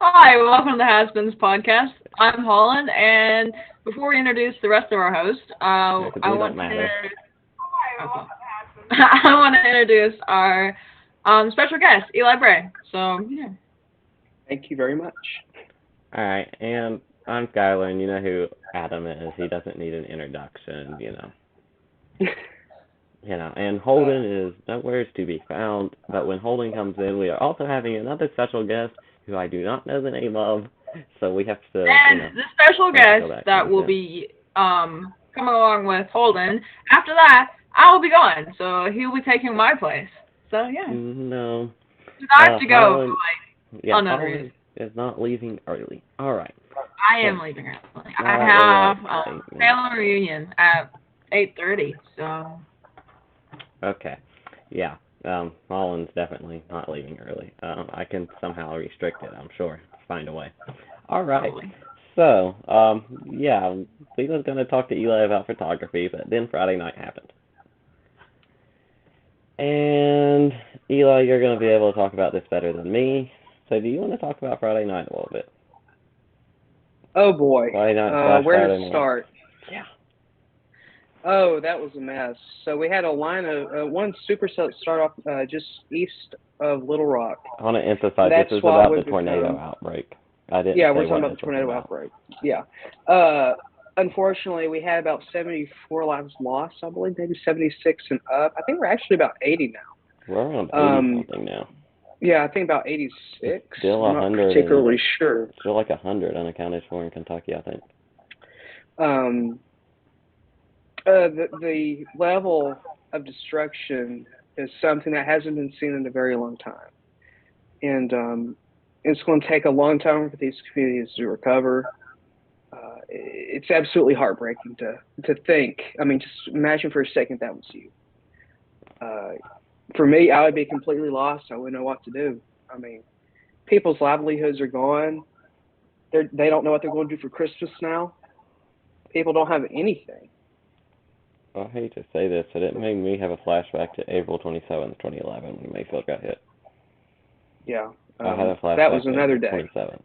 Hi, welcome to the Has-Beens podcast. I'm Holland, and before we introduce the rest of our hosts, Because I we want don't to matter. okay. I want to introduce our special guest, Eli Bray. So yeah, Thank you very much. Alright, and I'm Skylar, and you know who Adam is. He doesn't need an introduction. And Holden is nowhere to be found, but when Holden comes in, we are also having another special guest who I do not know the name of, so we have to, and the special we have to go guest back that and will listen. be coming along with Holden. After that, I will be gone, so he'll be taking my place. So yeah, No. I have to go for Holland, like yeah, another reason. Holland is not leaving early. Alright, I am so, leaving early. I alright, we're have like 8 minutes. family reunion at 8:30. So Okay. Yeah. Holland's definitely not leaving early. I can somehow restrict it, I'm sure. Find a way. All right. probably. So, yeah, we was going to talk to Eli about photography, but then Friday night happened. And Eli, you're going to be able to talk about this better than me. So, do you want to talk about Friday night a little bit? Oh boy, Friday night slash where to Friday morning. start? Yeah. Oh, that was a mess. So we had a line of one supercell start off just east of Little Rock. I want to emphasize this That's is what about the would tornado become. outbreak. I didn't Yeah, we're say talking what about this the was tornado about. outbreak. Yeah. Uh, Unfortunately, we had about 74 lives lost. I believe maybe 76 and up. I think we're actually about 80 We're around now. 80 something now. Yeah, I think about It's 86. still I'm a not hundred and particularly sure. still like 100 unaccounted for in Kentucky, I think. Um, the level of destruction is something that hasn't been seen in a very long time, and it's going to take a long time for these communities to recover. It's absolutely heartbreaking to think. I mean, just imagine for a second that was you. Uh, for me, I would be completely lost. I wouldn't know what to do. I mean, people's livelihoods are gone. They don't know what they're going to do for Christmas now. People don't have anything. I hate to say this, but it made me have a flashback to April 27th, 2011, when Mayfield got hit. Yeah, I had a that was flashback to another April day. 27th.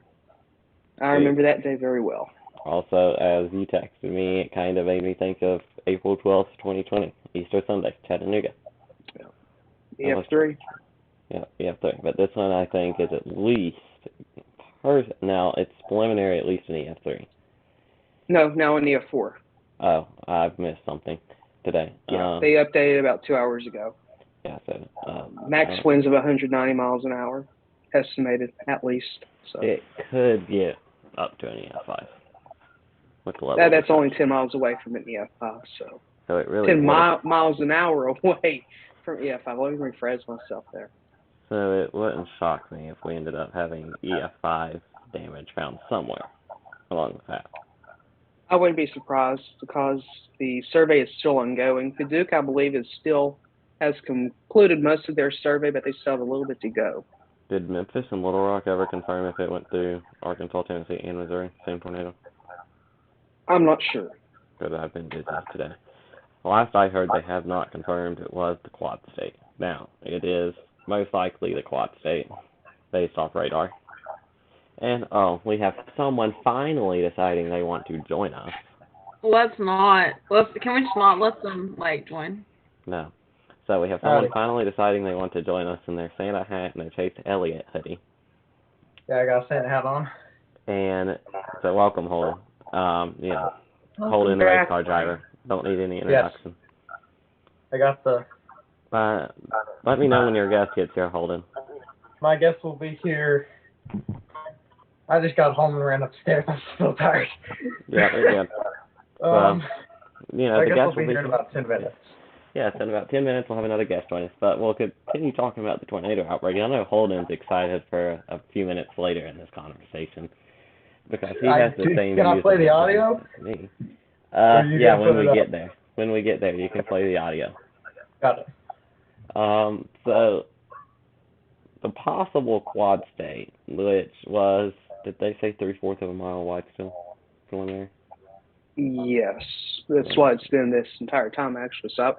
I It remember that day very well. also, as you texted me, it kind of made me think of April 12th, 2020, Easter Sunday, Chattanooga. Yeah. That was EF3. yeah, EF3. But this one I think is at least now it's preliminary at least an EF3. No, now in EF4. Oh, I've missed something today. Yeah, they updated about 2 hours ago. Yeah, so Max winds of 190 miles an hour, estimated at least. So it could get up to an EF5 with the level of that's only destruction. 10 miles away from an EF5. So So it really 10 would. miles an hour away from EF5. Let me rephrase myself there. So it wouldn't shock me if we ended up having EF5 damage found somewhere along the path. I wouldn't be surprised because the survey is still ongoing. The Duke, I believe, is still has concluded most of their survey, but they still have a little bit to go. Did Memphis and Little Rock ever confirm if it went through Arkansas, Tennessee, and Missouri? Same tornado? I'm not sure. Because I've been busy today. Last I heard, they have not confirmed it was the Quad State. Now, it is most likely the Quad State, based off radar. And, oh, we have someone finally deciding they want to join us. Let's not. Let's. Can we just not let them like join? No. So we have someone Howdy. finally deciding they want to join us in their Santa hat and their Chase Elliott hoodie. Yeah, I got a Santa hat on. And so welcome, Holden. Holden, Welcome the race back. car driver. Don't need any Yes. introduction. I got the. Let me know when your guest gets here, Holden. My guest will be here. I just got home and ran upstairs. I'm still tired. Yeah, they're good. um, I The guess guest we'll will be be here in about 10 minutes. Yeah, so in about 10 minutes we'll have another guest join us. But we'll continue talking about the tornado outbreak. I know Holden's excited for a few minutes later in this conversation because he has the same Can I views play of the it audio? as me. Or are you Yeah, gonna when put we it get up? there. When we get there, you can play the audio. Got it. So the possible quad state, which was, did they say 3/4 of a mile wide still? Preliminary? Yes, that's what it's been this entire time, actually. So,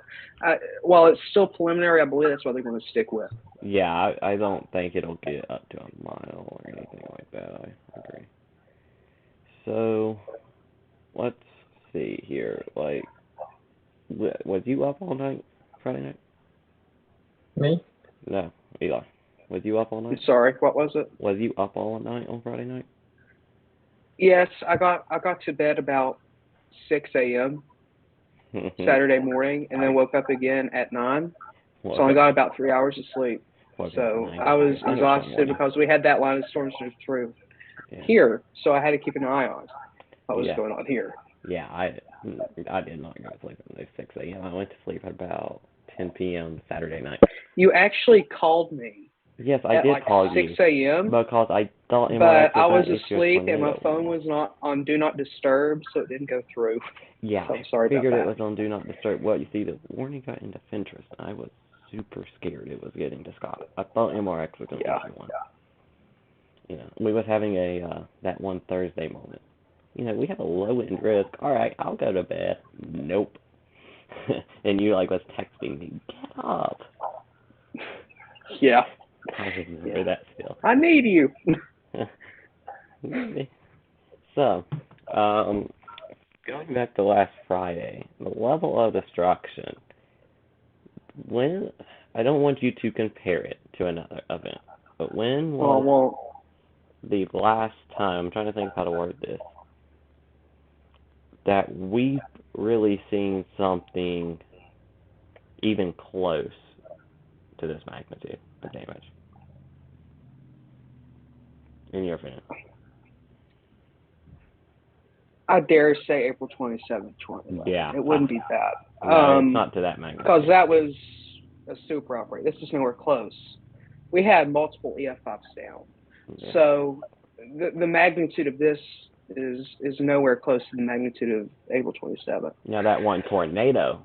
while it's still preliminary, I believe that's what they're going to stick with. Yeah, I don't think it'll get up to a mile or anything like that. I agree. So let's see here. Like, was you up all night Friday night? Me? No, Eli. Was you up all I'm night? sorry, what was it? Was you up all night on Friday night? Yes, I got to bed about 6 a.m. Saturday morning, and then woke up again at 9. So I only got about 3 hours of sleep. Woke up So 9 I was thunderstorm exhausted warning. because we had that line of storms through Yeah. here, so I had to keep an eye on what was Yeah. going on here. Yeah, I did not go to sleep at 6 a.m. I went to sleep at about 10 p.m. Saturday night. You actually called me Yes, I at did like call 6 you a.m., because I thought MRX but I was was going to issue a asleep and my tornado phone warning. was not on Do Not Disturb, so it didn't go through. Yeah, So I'm sorry I figured about it that. was on Do Not Disturb. Well, you see, the warning got into Finterest. I was super scared it was getting to Scott. I thought MRX was going to Yeah. issue one. We was having that one Thursday moment. We have a low wind risk. All right, I'll go to bed. Nope. And you was texting me, get up. Yeah. I remember that still. I need you. So, going back to last Friday, the level of destruction. When I don't want you to compare it to another event, but when Oh, was well, the last time? I'm trying to think of how to word this. That we've really seen something even close to this magnitude of damage, in your opinion? I dare say April 27th, 2011. Yeah. It wouldn't be bad. No, it's not to that magnitude. Because that was a super outbreak. This is nowhere close. We had multiple EF5s down. Yeah. So the magnitude of this is nowhere close to the magnitude of April 27th. Now that one tornado,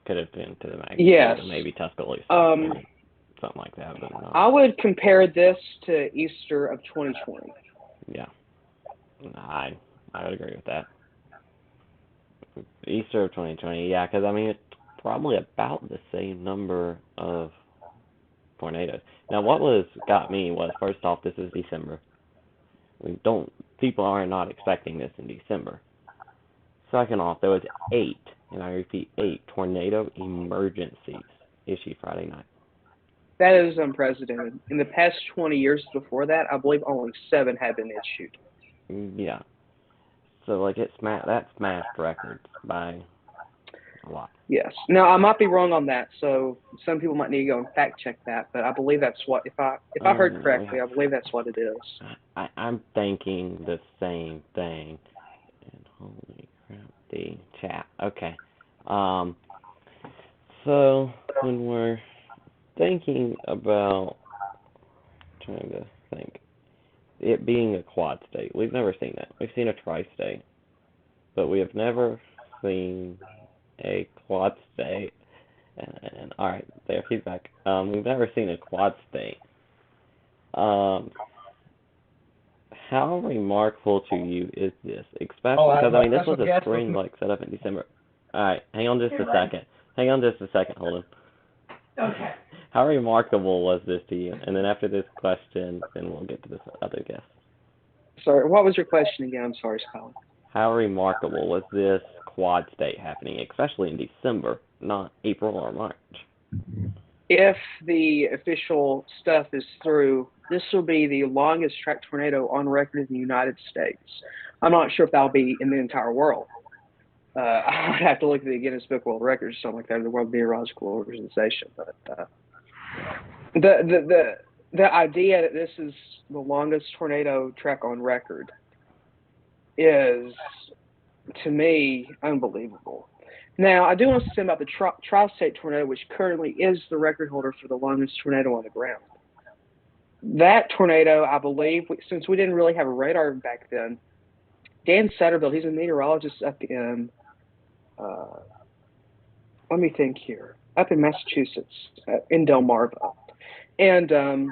could have been to the magnitude Yes. of maybe Tuscaloosa, something like that, but no. I would compare this to Easter of 2020. Yeah, I would agree with that. Easter of 2020, yeah, because it's probably about the same number of tornadoes. Now, what got me was, first off, this is December. People are not expecting this in December. Second off, there was 8, and I repeat 8 tornado emergencies issued Friday night. That is unprecedented. In the past 20 years before that, I believe only 7 had been issued. Yeah. So that smashed records by a lot. Yes. Now I might be wrong on that, so some people might need to go and fact check that. But I believe that's what if I heard correctly, I believe that's what it is. I'm thinking the same thing. And holy crap, the chat. Okay. So when we're thinking about trying to think it being a quad state, we've never seen that. We've seen a tri-state, but we have never seen a quad state. And all right, their feedback. We've never seen a quad state. How remarkable to you is this? Especially because this was a spring set up in December. All right, hang on just a second. Hold on. Okay. How remarkable was this to you? And then after this question, then we'll get to this other guest. Sorry, what was your question again? I'm sorry, Scott. How remarkable was this quad state happening, especially in December, not April or March? If the official stuff is through, this will be the longest track tornado on record in the United States. I'm not sure if that'll be in the entire world. I'd have to look at the Guinness Book of World Records or something like that, the World Meteorological Organization. But the idea that this is the longest tornado track on record is, to me, unbelievable. Now, I do want to say about the tri-state tornado, which currently is the record holder for the longest tornado on the ground. That tornado, I believe, since we didn't really have a radar back then, Dan Satterfield, he's a meteorologist up in, let me think here, up in Massachusetts, in Delmarva. And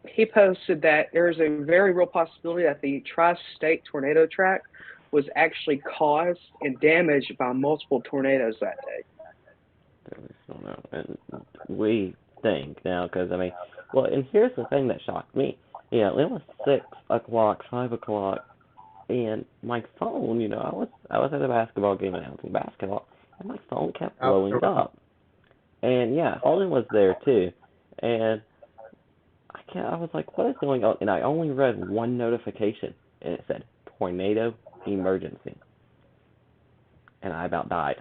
he posted that there's a very real possibility that the tri-state tornado track was actually caused and damaged by multiple tornadoes that day. I just don't know. And we think now, because, I mean, well, and here's the thing that shocked me. You know, it was 6 o'clock, 5 o'clock, and my phone, you know, I was at a basketball game announcing basketball, and my phone kept blowing up. And, yeah, Holden was there, too. And I was like, what is going on? And I only read one notification, and it said, tornado emergency. And I about died.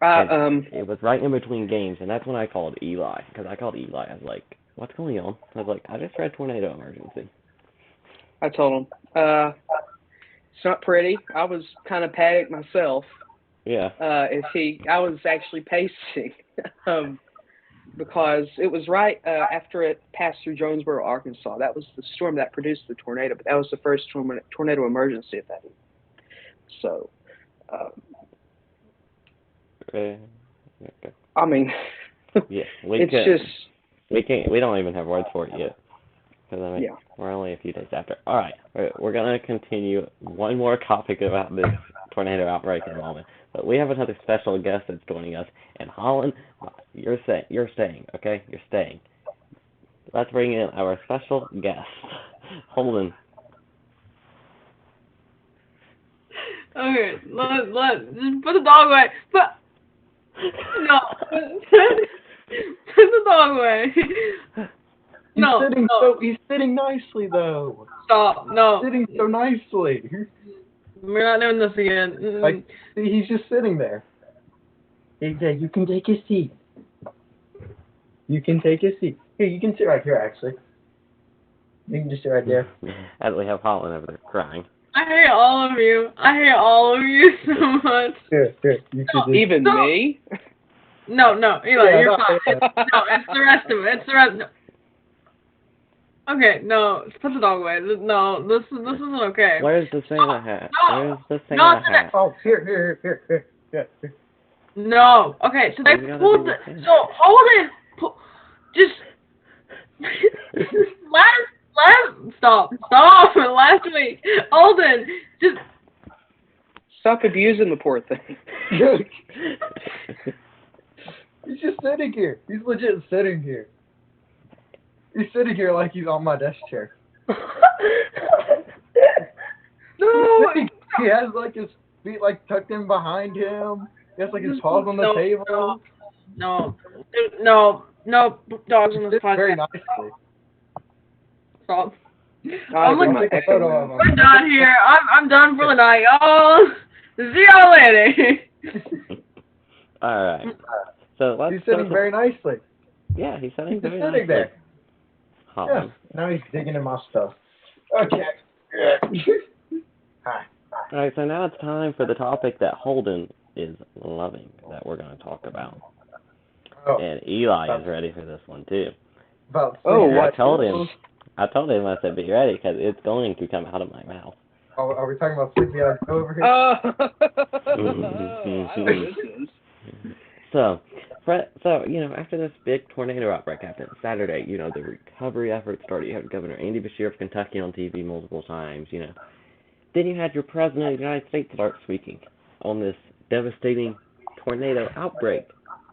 It was right in between games, and that's when I called Eli. Because I called Eli. I was like, what's going on? I was like, I just read tornado emergency. I told him, it's not pretty. I was kind of panicked myself. Yeah. I was actually pacing. Because it was right after it passed through Jonesboro, Arkansas. That was the storm that produced the tornado, but that was the first tornado emergency of that. So, okay. I mean, yeah, we don't even have words for it yet. Because, I mean, we're only a few days after. All right, we're going to continue one more topic about this tornado outbreak in a moment. But we have another special guest that's joining us. And Holland, you're staying, okay? You're staying. Let's bring in our special guest, Holden. Okay, let just put the dog away. No, put the dog away. He's sitting nicely though. Stop. No. He's sitting so nicely. We're not doing this again. Like, see, he's just sitting there. Yeah, you can take a seat. You can take a seat. Here, you can sit right here, actually. You can just sit right there. And we have Holland over there crying. I hate all of you. I hate all of you so much. Here. You should even me? No, Eli, you're fine. No, it's the rest of it. It's the rest. No. Okay, no, put the dog away. No, this isn't okay. Where's the Santa hat? No. Where's the Santa hat? Oh, here. No. Okay, so they pulled the. So hold it. Just. Stop. Last week, Holden, just. Stop abusing the poor thing. He's just sitting here. He's legit sitting here. He's sitting here like he's on my desk chair. No. He has like his feet like tucked in behind him. He has like his paws on the table. No, dogs on this podcast. Very nicely. Stop. We're done here. I'm done for the night, y'all. See y'all later. All right. So let's. He's sitting very nicely. Yeah, he's sitting very nicely. Sitting there. Yeah. Now he's digging in my stuff. Okay. Hi. All right. So now it's time for the topic that Holden is loving that we're going to talk about. Oh. And Eli is ready for this one too. What? I told him. I said, be ready because it's going to come out of my mouth. Oh, are we talking about Sleepy Eyes over here? So, you know, after this big tornado outbreak happened Saturday, you know, the recovery efforts started. You had Governor Andy Beshear of Kentucky on TV multiple times, you know. Then you had your President of the United States start speaking on this devastating tornado outbreak.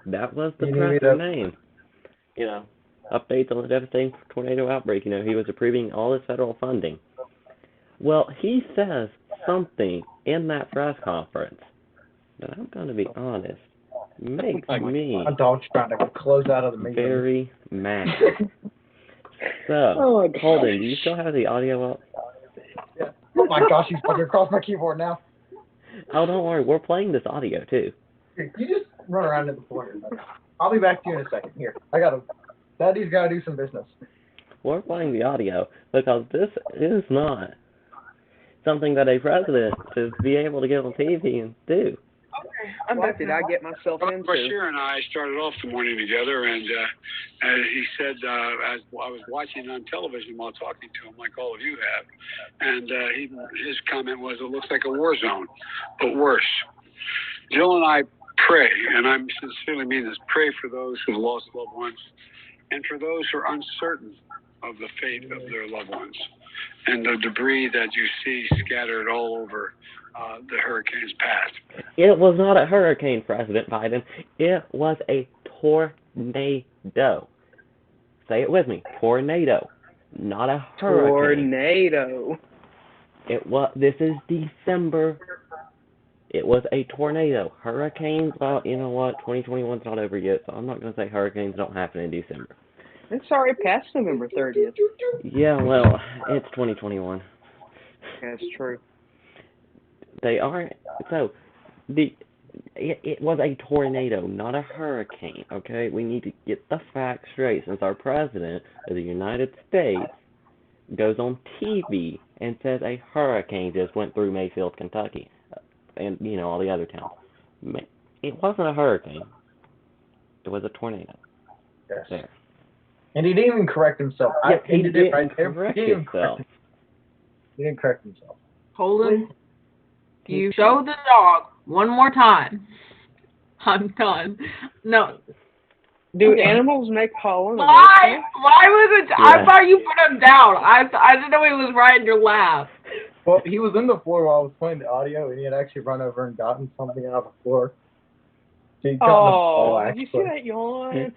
That was the president's name. You know, updates on the devastating tornado outbreak. You know, he was approving all this federal funding. Well, he says something in that press conference that I'm going to be honest, makes me my dog's trying to close out of the meeting. Very mad. So, Holden, do you still have the audio up? Yeah. Oh my gosh, he's fucking across my keyboard now. Oh, don't worry, we're playing this audio too. Here, you just run around in the corner. I'll be back to you in a second. Here, Daddy's gotta do some business. We're playing the audio because this is not something that a president should be able to get on TV and do. Okay, what did I get myself into? Beshear and I started off the morning together, and he said, as I was watching on television while talking to him, like all of you have, and his comment was, it looks like a war zone, but worse. Jill and I pray, and I sincerely mean this, pray for those who lost loved ones, and for those who are uncertain of the fate of their loved ones. and the debris that you see scattered all over the hurricane's path. It was not a hurricane, President Biden. It was a tornado. Say it with me. Tornado. Not a hurricane. Tornado. This is December. It was a tornado. Hurricanes, well, you know what? 2021's not over yet, so I'm not going to say hurricanes don't happen in December. It's already past November 30th. Yeah, well, it's 2021. That's true. They are, so, it was a tornado, not a hurricane, okay? We need to get the facts straight, since our president of the United States goes on TV and says a hurricane just went through Mayfield, Kentucky, and, you know, all the other towns. It wasn't a hurricane. It was a tornado. Yes. There. And he didn't even correct himself. Yeah, He didn't correct himself. He didn't correct himself. Holden, you show the dog one more time. I'm done. No. Do animals make pollen? Why? Why was it? Yeah. I thought you put him down. I didn't know he was right in your lap. Well, he was in the floor while I was playing the audio, and he had actually run over and gotten something out of the floor. So he'd gotten the ball, did you see that yawn?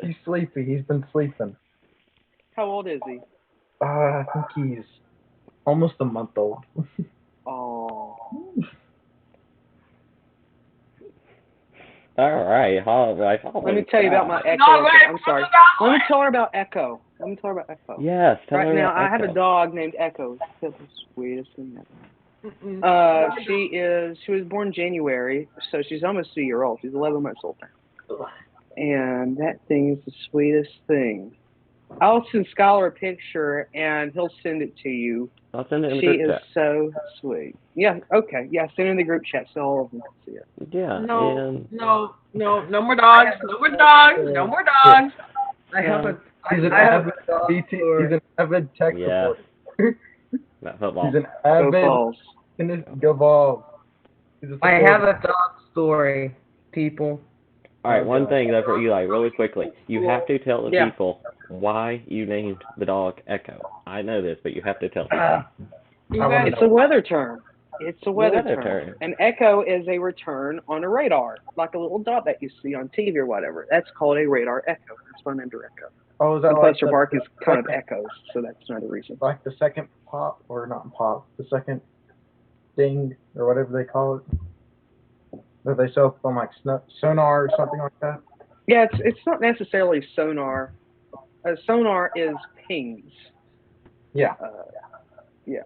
He's sleepy. He's been sleeping. How old is he? I think he's almost a month old. Oh. All right. Let me tell you about my Echo. No, wait, I'm sorry. Let me tell her about Echo. Yes, tell Right her now, about I have Echo. a dog named Echo. She's the sweetest thing ever. She was born January, so she's almost a year old. She's 11 months old now. And that thing is the sweetest thing. I'll send Skylar a picture, and he'll send it to you. I'll send it in the She group is chat. so sweet. Yeah, okay. Yeah, send it in the group chat so all of them can see it. Yeah. No, and no more dogs. No more dogs. No more dogs. I have Yeah. a. He's an avid BT. He's an avid tech Yeah. supporter. Not football. He's an Go avid. balls. Go Vols. He's a I supporter. have a dog story, people. All right, one thing though for Eli, really quickly, you have to tell the Yeah. people why you named the dog Echo. I know this, but you have to tell them. You guys, It's a weather term. It's a weather Weather term. term. An echo is a return on a radar, like a little dot that you see on TV or whatever. That's called a radar echo. That's why I'm named her Echo. Oh, is that And like plus her bark is kind of echoes, so that's another reason. like the second pop, or not pop, the second ding, or whatever they call it? That they sell from like sonar or something like that? Yeah, it's not necessarily sonar. Sonar is pings. Yeah. Yeah.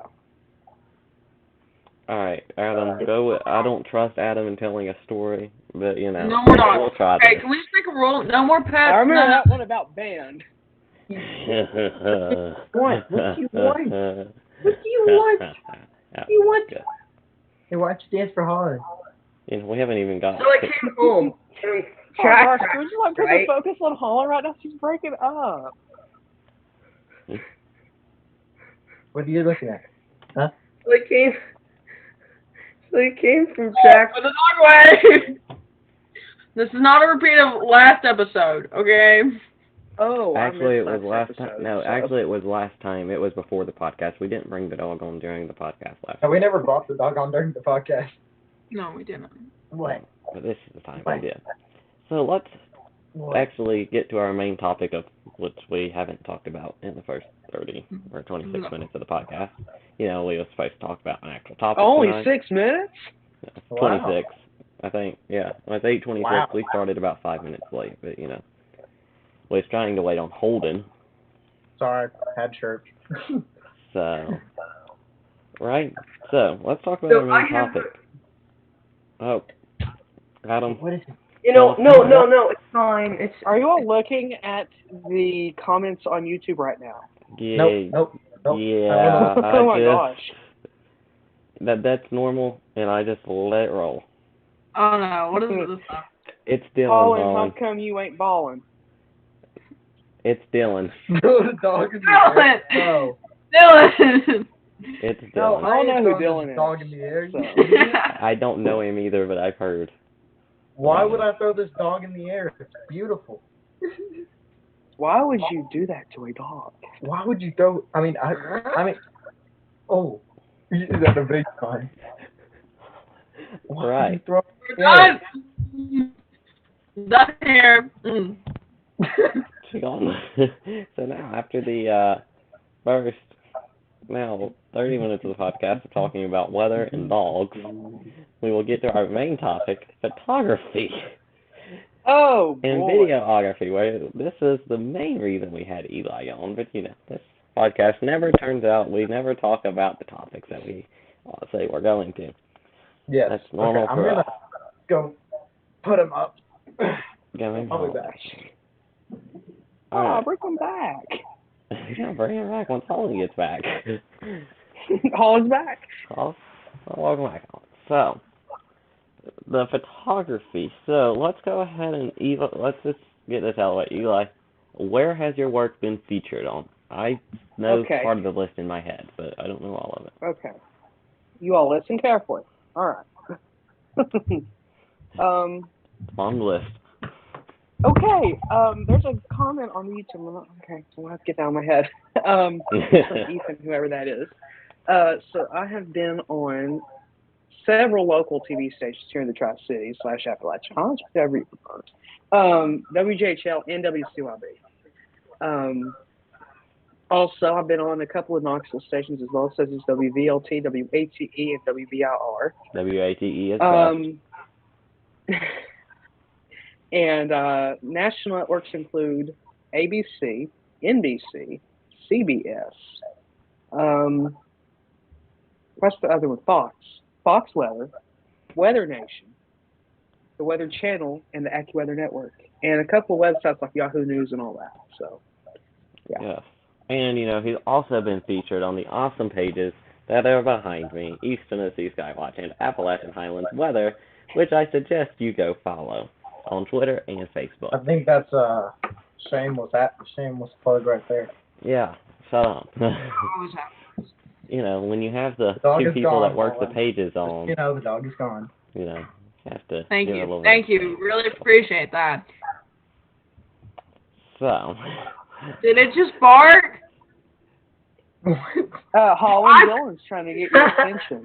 All right, Adam, go with, I don't trust Adam in telling a story, but you know, no more dogs. we'll try Okay, this. can we just make a rule? No more pets. I remember no. that one about band. What? What do you want? What do you want? What do you want? Good. Hey, why don't you dance for Holland? You know, we haven't even got. So I came home. Oh gosh, would you like put the focus on Holland right now? She's breaking up. What are you looking at? Huh? So he came from Jack. Put the dog away. This is not a repeat of last episode, okay? Oh, Actually, it I was missed last episode, time. No, so- actually, it was last time. It was before the podcast. We didn't bring the dog on during the podcast last No, time. we never brought the dog on during the podcast. No, we didn't. What? But this is the time What? we did. So let's What? actually get to our main topic of which we haven't talked about in the first 30 or 26 No. minutes of the podcast. You know, we were supposed to talk about an actual topic Only tonight. 6 minutes? Wow. 26, I think. Yeah, when it's 8:26. Wow. We started about 5 minutes late, but you know, we was trying to wait on Holden. Sorry, had church. So, right. So let's talk about our main topic. Oh, Adam. What is it? You know, no, it's fine. It's Are you all looking at the comments on YouTube right now? Yeah. Nope. Yeah. Oh my gosh. That's normal, and I just let it roll. Oh no, what is this stuff? It's Dylan. Colin, Holland. how come you ain't balling? It's Dylan. The dog in the air. No. Dylan! It's No, Dylan. I don't know ain't who throwing Dylan this is, dog in the air. so. I don't know him either, but I've heard. Why would I throw this dog in the air? It's beautiful. Why would you do that to a dog? Why would you throw? I mean, oh, is that a big sign? Why would Right. you throw? We're done. Done here. Mm. So now, after the first, 30 minutes of the podcast of talking about weather and dogs, we will get to our main topic, photography. Oh, And boy. videography, where this is the main reason we had Eli on, but this podcast never turns out, we never talk about the topics that we say we're going to. Yes. That's normal Okay, for I'm us. gonna go put him up. Going I'll home. be back. Alright. Bring him back. Yeah, bring him back once Holly gets back. Hall's back. I'll welcome back. So, the photography. So, let's go ahead and let's just get this out of the way. Eli, where has your work been featured on? I know Okay. part of the list in my head, but I don't know all of it. Okay. You all listen carefully. All right. On the list. Okay. There's a comment on YouTube. Okay, so I'll have to get that out of my head. From Ethan, whoever that is. So I have been on several local TV stations here in the Tri-Cities / Appalachia, whatever you prefer. WJHL and WCYB. Also, I've been on a couple of Knoxville stations as well, such as WVLT, WATE, and WBIR. WATE is best. And national networks include ABC, NBC, CBS. What's the other one? Fox Weather, Weather Nation, the Weather Channel, and the AccuWeather Network, and a couple of websites like Yahoo News and all that. So, yeah. Yes. And, he's also been featured on the awesome pages that are behind me, East Tennessee Skywatch and Appalachian Highlands Weather, which I suggest you go follow on Twitter and Facebook. I think that's shameless plug right there. Yeah, shut up. When you have the dog two is people gone, that work the Holland. pages on, The dog is gone. you have to Thank give it a you. little Thank bit. you. Really appreciate that. So. Did it just bark? Holland Dylan's trying to get your attention.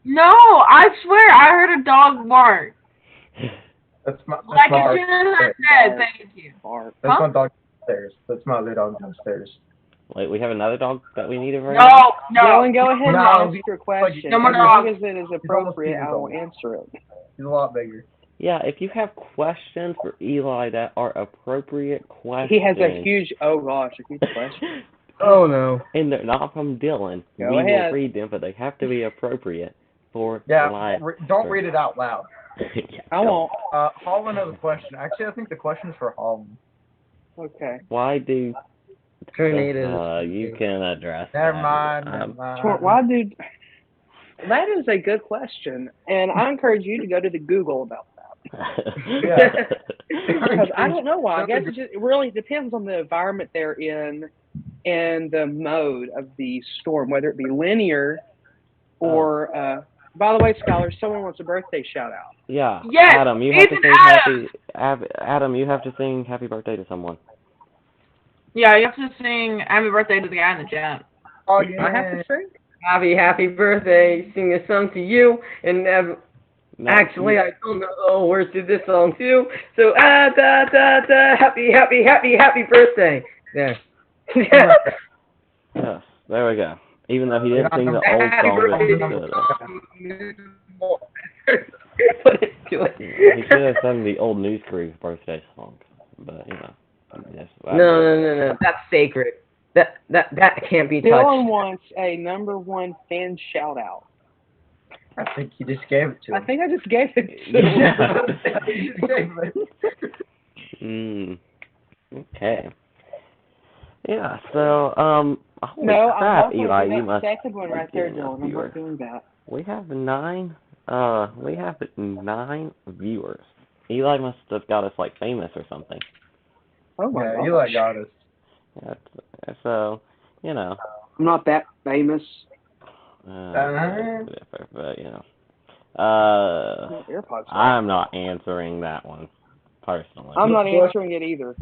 No, I swear I heard a dog bark. That's Like as soon as I said thank you. That's my dog downstairs. That's my other dog downstairs. Wait, we have another dog that we need to bring No. Dylan, go ahead and No, ask your question. No more As long dogs. as it is appropriate, I will answer it. He's a lot bigger. Yeah, if you have questions for Eli that are appropriate questions. He has a huge question. Oh, no. And they're not from Dylan. Go we ahead. will read them, but they have to be appropriate for live. Don't read it out loud. Yeah, I won't. Holland has a question. Actually, I think the question is for Holland. Okay. Why do... Tornadoes. You can address Never that. mind. Why, dude? That is a good question, and I encourage you to go to the Google about that. Yeah. Because I don't know why. I guess it really depends on the environment they're in and the mode of the storm, whether it be linear or. By the way, Skylar, someone wants a birthday shout out. Yeah. Yes, Adam, you have to sing Adam, you have to sing happy birthday to someone. Yeah, you have to sing happy birthday to the guy in the chat. Oh, yeah. I have to sing? Happy birthday. Sing a song to you. And actually, I don't know the words to this song, too. So, happy birthday. There. Yes, there we go. Even though he didn't sing the old song, he should have sung the old News Crew birthday song. But, No. That's sacred. That can't be touched. Dylan wants a #1 fan shout out. I think you just gave it to him. I think I just gave it to him. Okay. Yeah, so, holy No, crap, I'm not Eli, doing you that must second one right there, Dylan. I'm viewer. not doing that. We have 9 viewers. Eli must have got us, famous or something. Oh, my God. Eli got us. Yeah, so, I'm not that famous. but, AirPods. I'm not answering that one, personally. I'm not answering it either.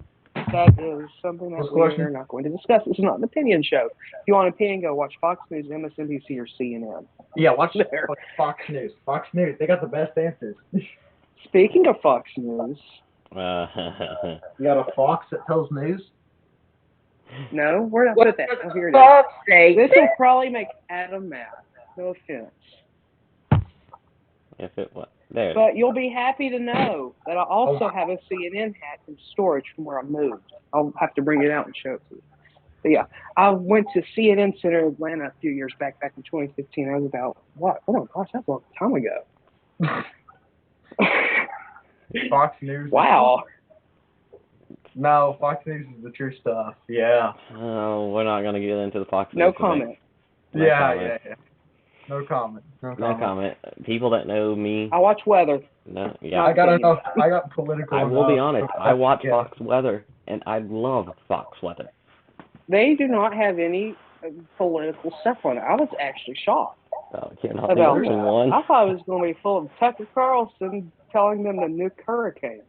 that is something that What's the we question? are not going to discuss. This is not an opinion show. If you want an opinion, go watch Fox News, MSNBC, or CNN. Yeah, watch There. Fox News. Fox News, they got the best answers. Speaking of Fox News, You got a fox that tells news? no, where did I What put that? does Oh, here it is. Bob say? This will probably make Adam mad. No offense. if it was there. But you'll be happy to know that I also have a CNN hat in storage from where I moved. I'll have to bring it out and show it to you. But yeah, I went to CNN Center in Atlanta a few years back in 2015. I was about, what? Oh my gosh, that's a long time ago. Fox News. Wow. No, Fox News is the true stuff. Yeah. Oh, we're not gonna get into the Fox News No debate. comment. No Yeah, comment. yeah. No comment. No No comment. comment. People that know me, I watch weather. no, yeah. I got enough. I got political. I will be enough. honest. I watch Yeah. Fox Weather, and I love Fox Weather. They do not have any political stuff on it. I was actually shocked So you're not the about only that. one. I thought it was going to be full of Tucker Carlson telling them to nuke hurricanes.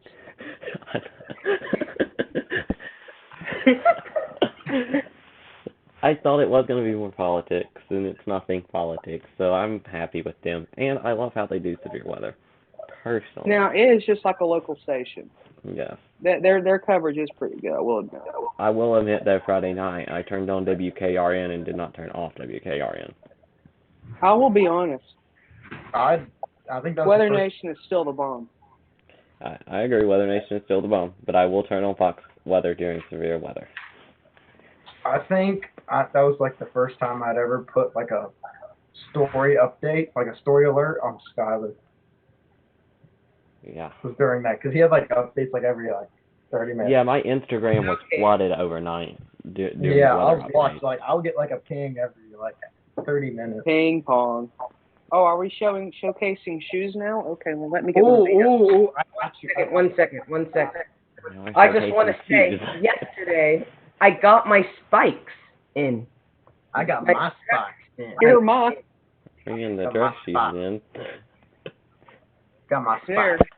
I thought it was going to be more politics, and it's nothing politics, so I'm happy with them. And I love how they do severe weather, personally. Now, it is just like a local station. Yes. Their coverage is pretty good, I will admit. I will admit that Friday night I turned on WKRN and did not turn off WKRN. I will be honest. I think that's Weather the first, Nation is still the bomb. I agree, Weather Nation is still the bomb, but I will turn on Fox Weather during severe weather. I think that was like the first time I'd ever put like a story update, like a story alert on Skyler. Yeah. Was during that because he had like updates like every like 30 minutes. Yeah, my Instagram was flooded overnight during Yeah, the I'll weather watch update. like I'll get like a ping every like 30 minutes. Ping pong. Oh, are we showcasing shoes now? Okay, well, let me get Ooh, my video. ooh, I got you. One second. You know, I just want to say, shoes. yesterday, I got my spikes in. I got my spikes in. Here are my. Bring in the Got dress my shoes spot. in. Got my There. spikes.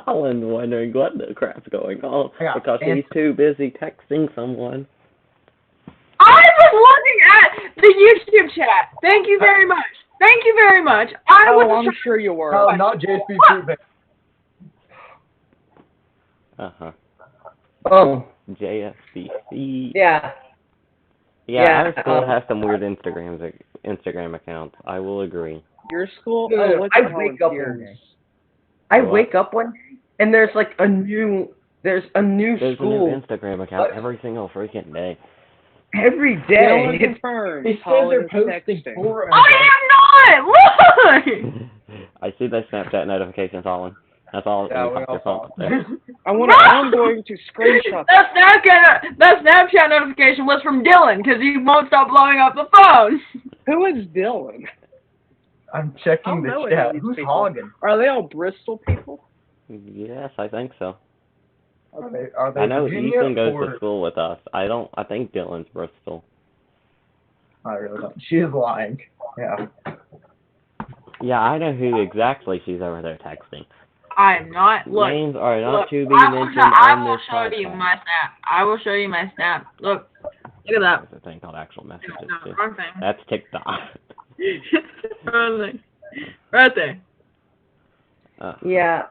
Holland wondering what the crap's going on I got because he's fancy. too busy texting someone. I was looking at the YouTube chat. Thank you very much. Thank you very much. I Oh, was I'm sure you were. No, not JSP Fruit Bag. Uh-huh. Oh, JSBC. yeah. Yeah, our school Yeah, has some weird Instagram accounts. I will agree. Your school? No, Oh, what's I the wake up volunteers? one day. I What? wake up one day, and there's like a new There's a new school Instagram account every single freaking day. every Dylan day. confirmed. They said Colin they're is posting texting. 4 I am not! Look! I see those Snapchat notifications, Holland. That's all. Yeah, let me we pop all your phone saw up there. I'm going to screenshot That Snapchat notification was from Dylan because he won't stop blowing up the phone. Who is Dylan? I'm I checking don't know the any of chat. these Who's people. hogging? Are they all Bristol people? Yes, I think so. Are they I know Virginia Ethan goes or... to school with us. I think Dylan's Bristol. I really don't. She is lying. Yeah. Yeah, I know who exactly she's over there texting. I'm not. Look. Names are not Look, to be I will mentioned I on will this show you podcast. my snap. I will show you my snap. Look at that. There's a thing called actual messages No, too. wrong thing. That's TikTok. Wrong thing. Right there. Yeah,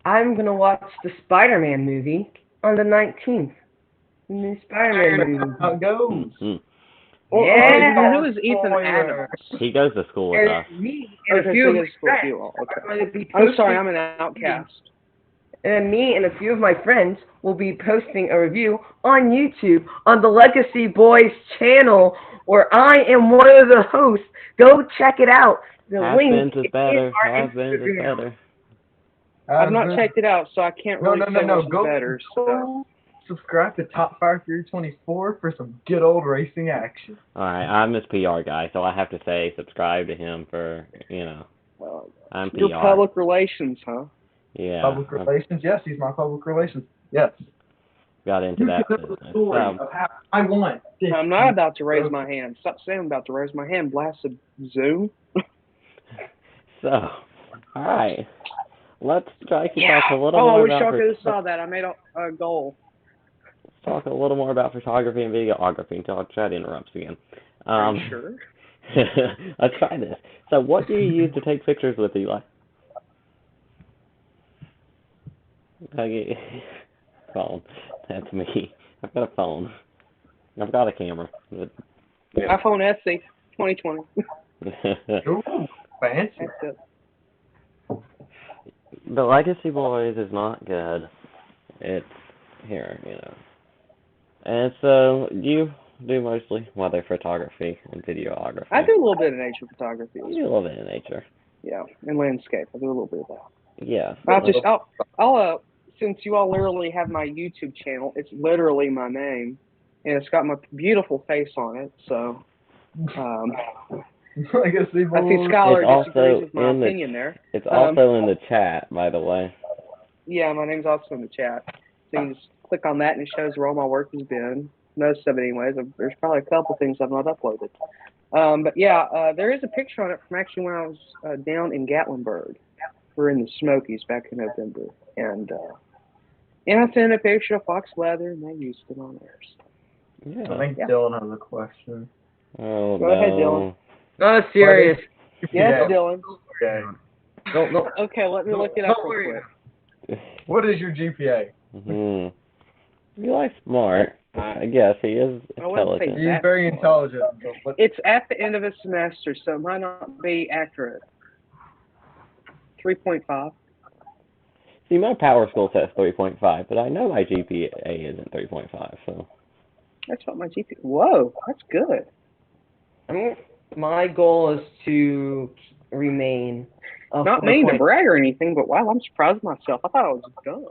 I'm gonna watch the Spider-Man movie on the 19th. The new Spider-Man movie. How it goes. Mhm. Yeah. Who is Ethan Adams? He goes to school with us. And me and Okay, a few so of he my is school friends too. Okay. are going to be I'm sorry, posting- I'm an outcast. And me and a few of my friends will be posting a review on YouTube on the Legacy Boys channel, where I am one of the hosts. Go check it out. The link Has-beens is better. is our Has-beens is Instagram. better. I've not checked it out, so I can't No, really no, say no. which is Go better. So. go subscribe to Top Fire 324 for some good old racing action. Alright, I'm his PR guy, so I have to say subscribe to him for, Well, I'm PR. your public relations, huh? Yeah, Public relations. Yes, he's my public relations. Yes. got into You that tell the business. story So, of how I want. I'm not about to raise my hand. Stop saying I'm about to raise my hand. Blasted Zoom. alright. Let's try to Yeah. talk a little Oh, I more wish about y'all could have saw that. I made a goal. talk a little more about photography and videography until our chat interrupts again. Are you sure? Let's try this. So, what do you use to take pictures with, Eli? Phone. That's me. I've got a phone. I've got a camera. But, yeah. iPhone SE 2020. Ooh, fancy. That's it. The Legacy Boys is not good. It's here, you know. And so, you do mostly weather photography and videography. I do a little bit of nature photography. You do a little bit of nature. Yeah, and landscape. I do a little bit of that. Yeah. I'll since you all literally have my YouTube channel, it's literally my name, and it's got my beautiful face on it. So, Legacy I think Boys. Skylar disagrees with my opinion there. It's also in the chat, by the way. Yeah, my name's also in the chat. So you just click on that, and it shows where all my work has been. Most of it, anyways. There's probably a couple things I've not uploaded. But yeah, there is a picture on it from actually when I was down in Gatlinburg. We're in the Smokies back in November, and I sent a picture of fox leather, and they used it on theirs. Yeah. I think Dylan has a question. Oh, Go ahead, Dylan. No, serious. Yes, Dylan. Okay. No. Okay, let me look it up real quick. What is your GPA? Eli's smart. I guess he is I wouldn't say intelligent. He's very intelligent. But It's at the end of a semester, so it might not be accurate. 3.5. See, my power school says 3.5, but I know my GPA isn't 3.5, so. That's what my GPA. Whoa, that's good. I mean, my goal is to remain. Not meaning to brag or anything, but wow, I'm surprised myself. I thought I was dumb.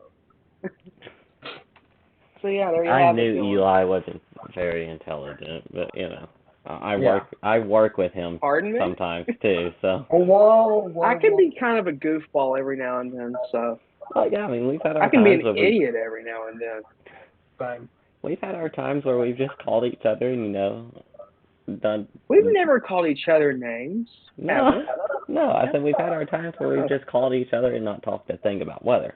So yeah, there you I have it. knew Eli wasn't very intelligent, but you know, I work with him Pardon me? sometimes too, so. whoa. I can be kind of a goofball every now and then, so. Well, yeah, I mean, we've had our I can be times an where idiot every now and then. Fine. we've had our times where we've just called each other and, you know, done. We've never called each other names. No, I said we've had our times where we've just called each other and not talked a thing about weather.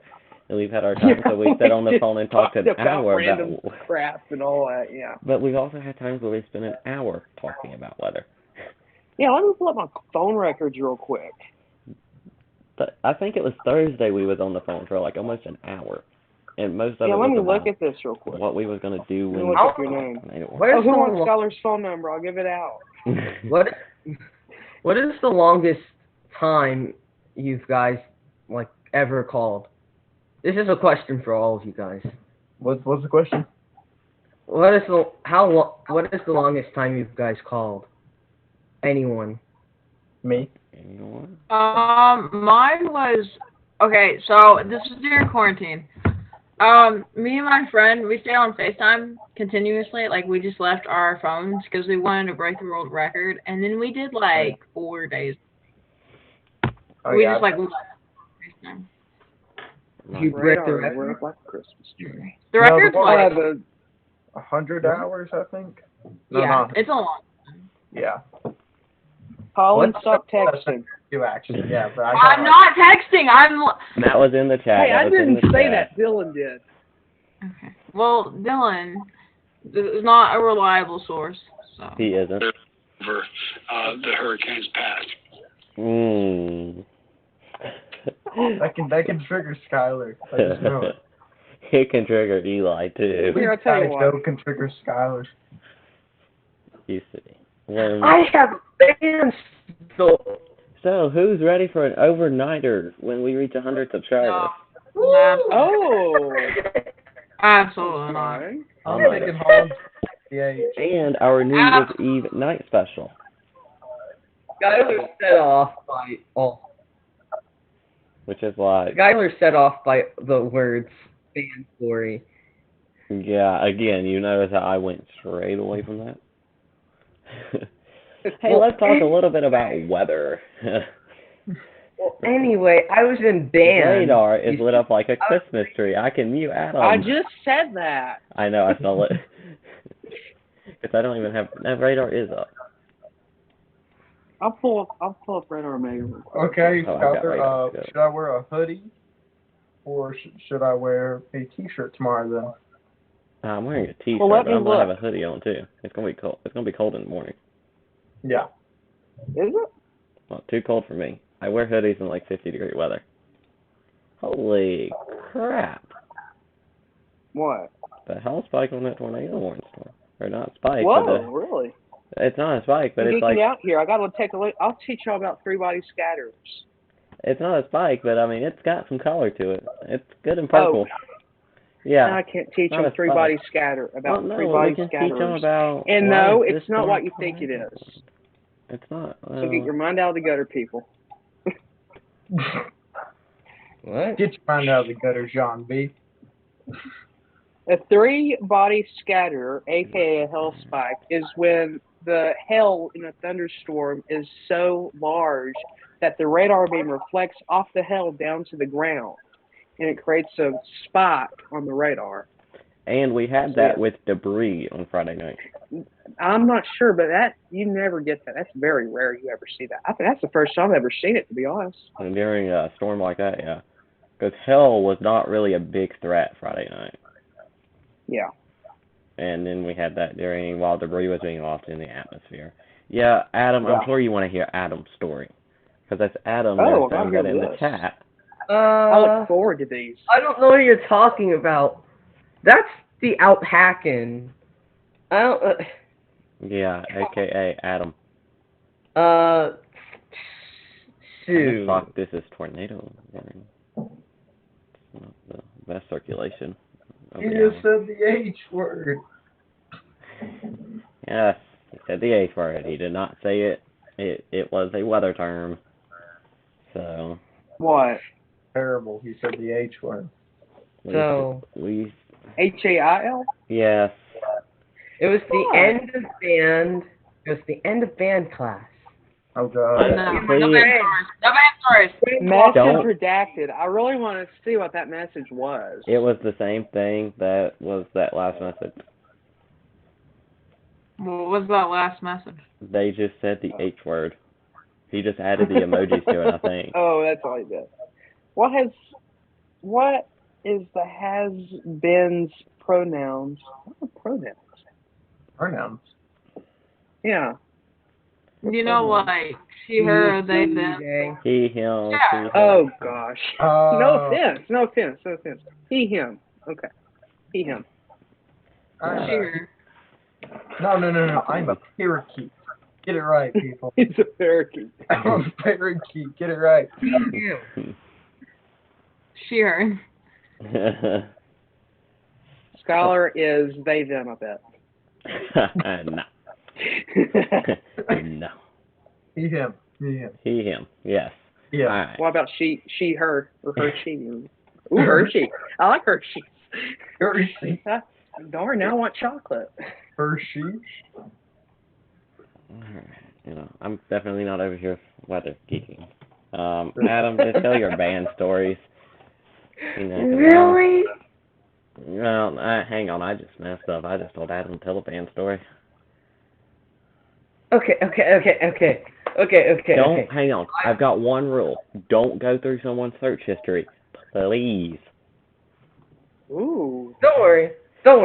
And we've had our times where we've sat on the phone and talked an hour random about crap and all that, yeah. But we've also had times where we spent an hour talking about weather. Yeah, let me pull up my phone records real quick. But I think it was Thursday we was on the phone for like almost an hour. And most of it Yeah, let was me about look at this real quick. what we was going to do Let me when... look up your name. Where's Who the wants Skylar's phone number? I'll give it out. What is the longest time you guys like ever called? This is a question for all of you guys. What's the question? What is the longest time you guys called? Anyone? Me. Mine was okay. So this was during quarantine. Me and my friend, we stayed on FaceTime continuously. Like we just left our phones because we wanted to break the world record, and then we did like 4 days. Just like FaceTime. You break the Radar record? worked like a Christmas tree. The record's like 100 hours, I think. yeah, it's a long. Yeah. Colin, stop texting. You actually, yeah, but I'm not texting. That was in the chat. Hey, I didn't say that. Dylan did. Okay. Well, Dylan is not a reliable source. So. He isn't. Over the hurricane's path. That can trigger Skylar. I just know it. It can trigger Eli too. Here, I'll tell you what. Can trigger Skylar. You see. I have fans though. So, who's ready for an overnighter when we reach 100 subscribers? Oh. Absolutely not. I'm thinking home. Yeah. And our New Year's Eve night special. Skylar set off by Which is why... Skylar set off by the words fan story. Yeah, again, you notice how I went straight away from that? Hey, let's talk a little bit about weather. Well, anyway, I was in band. Radar is lit up like a Christmas tree. I can mute Adam. I just said that. I know, I saw it. Because I don't even have... That radar is up. I'll pull up Radar Mega. Okay, Oh, I've got Skylar, radar. should I wear a hoodie or should I wear a t-shirt tomorrow then? I'm wearing a t-shirt, Well, let but me I'm gonna have a look. hoodie on too. It's gonna be cold. It's gonna be cold in the morning. Yeah. Is it? Not too cold for me. I wear hoodies in like 50-degree weather. Holy crap! What? The hell spike on that tornado warning storm, or not spike, but Whoa, really? it's not a spike, but I'm it's geeking like out here. I gotta take a look. I'll teach y'all about three-body scatters. it's not a spike, but I mean it's got some color to it. It's good and Oh, purple. no, Yeah, I can't teach not them a three-body spike. scatter Well, about no, we three-body can teach them scatterers. about And why no, this it's not what you think it tornado. is. It's not. So get your mind out of the gutter, people. What? Get your mind out of the gutter, John B. A three-body scatter, aka a hail spike, is when the hail in a thunderstorm is so large that the radar beam reflects off the hail down to the ground, and it creates a spike on the radar. And we had So, that yeah. with debris on Friday night. I'm not sure, but that you never get that. That's very rare you ever see that. I think that's the first time I've ever seen it, to be honest. And during a storm like that, yeah. Because hell was not really a big threat Friday night. Yeah. And then we had that while debris was being lost in the atmosphere. Yeah, Adam, I'm Yeah. sure you want to hear Adam's story. Because that's Adam Oh, there I saying gotta that hear in the this. chat. I look forward to these. I don't know what you're talking about. That's the out hacking. I don't. Yeah, a.k.a. Adam. Shoot. Fuck, this is tornado warning. It's not the best circulation. of You the just said the H word. Yes, he said the H word. He did not say it. It was a weather term. So. What? Terrible. He said the H word. So. H.A.I.L.? Yes. It was the What? end of band. It was the end of band class. Oh Oh, God. no. Please. No bad stories. No bad stories. Message Don't- redacted. I really want to see what that message was. It was the same thing that was that last message. What was that last message? They just said the H word. He just added the emojis to it, I think. Oh, that's all he did. What is the has-beens pronouns? What are pronouns? Pronouns. Yeah. You know, like, she, her, they, them. He, him, Yeah. she, her. Oh gosh. No Oh. offense. No offense. No offense. He, him. Okay. He, him. She, her. No. I'm a parakeet. Get it right, people. He's a parakeet. I'm a parakeet. Get it right. She, her. Scholar is they, them, I bet. No. No. He, him. He, him. He, him. Yes. Yeah. All right. What about she, her, or her, she? Ooh, Hershey. I like Hershey. Hershey. Darn, now I want chocolate. Hershey. You know, I'm definitely not over here weather geeking. Adam, just tell your band stories. You know, 'cause Really? Well, hang on, I just messed up. I just told Adam to tell a band story. Okay. Don't, hang on. I've got one rule. Don't go through someone's search history. Please. Ooh. Don't worry. Don't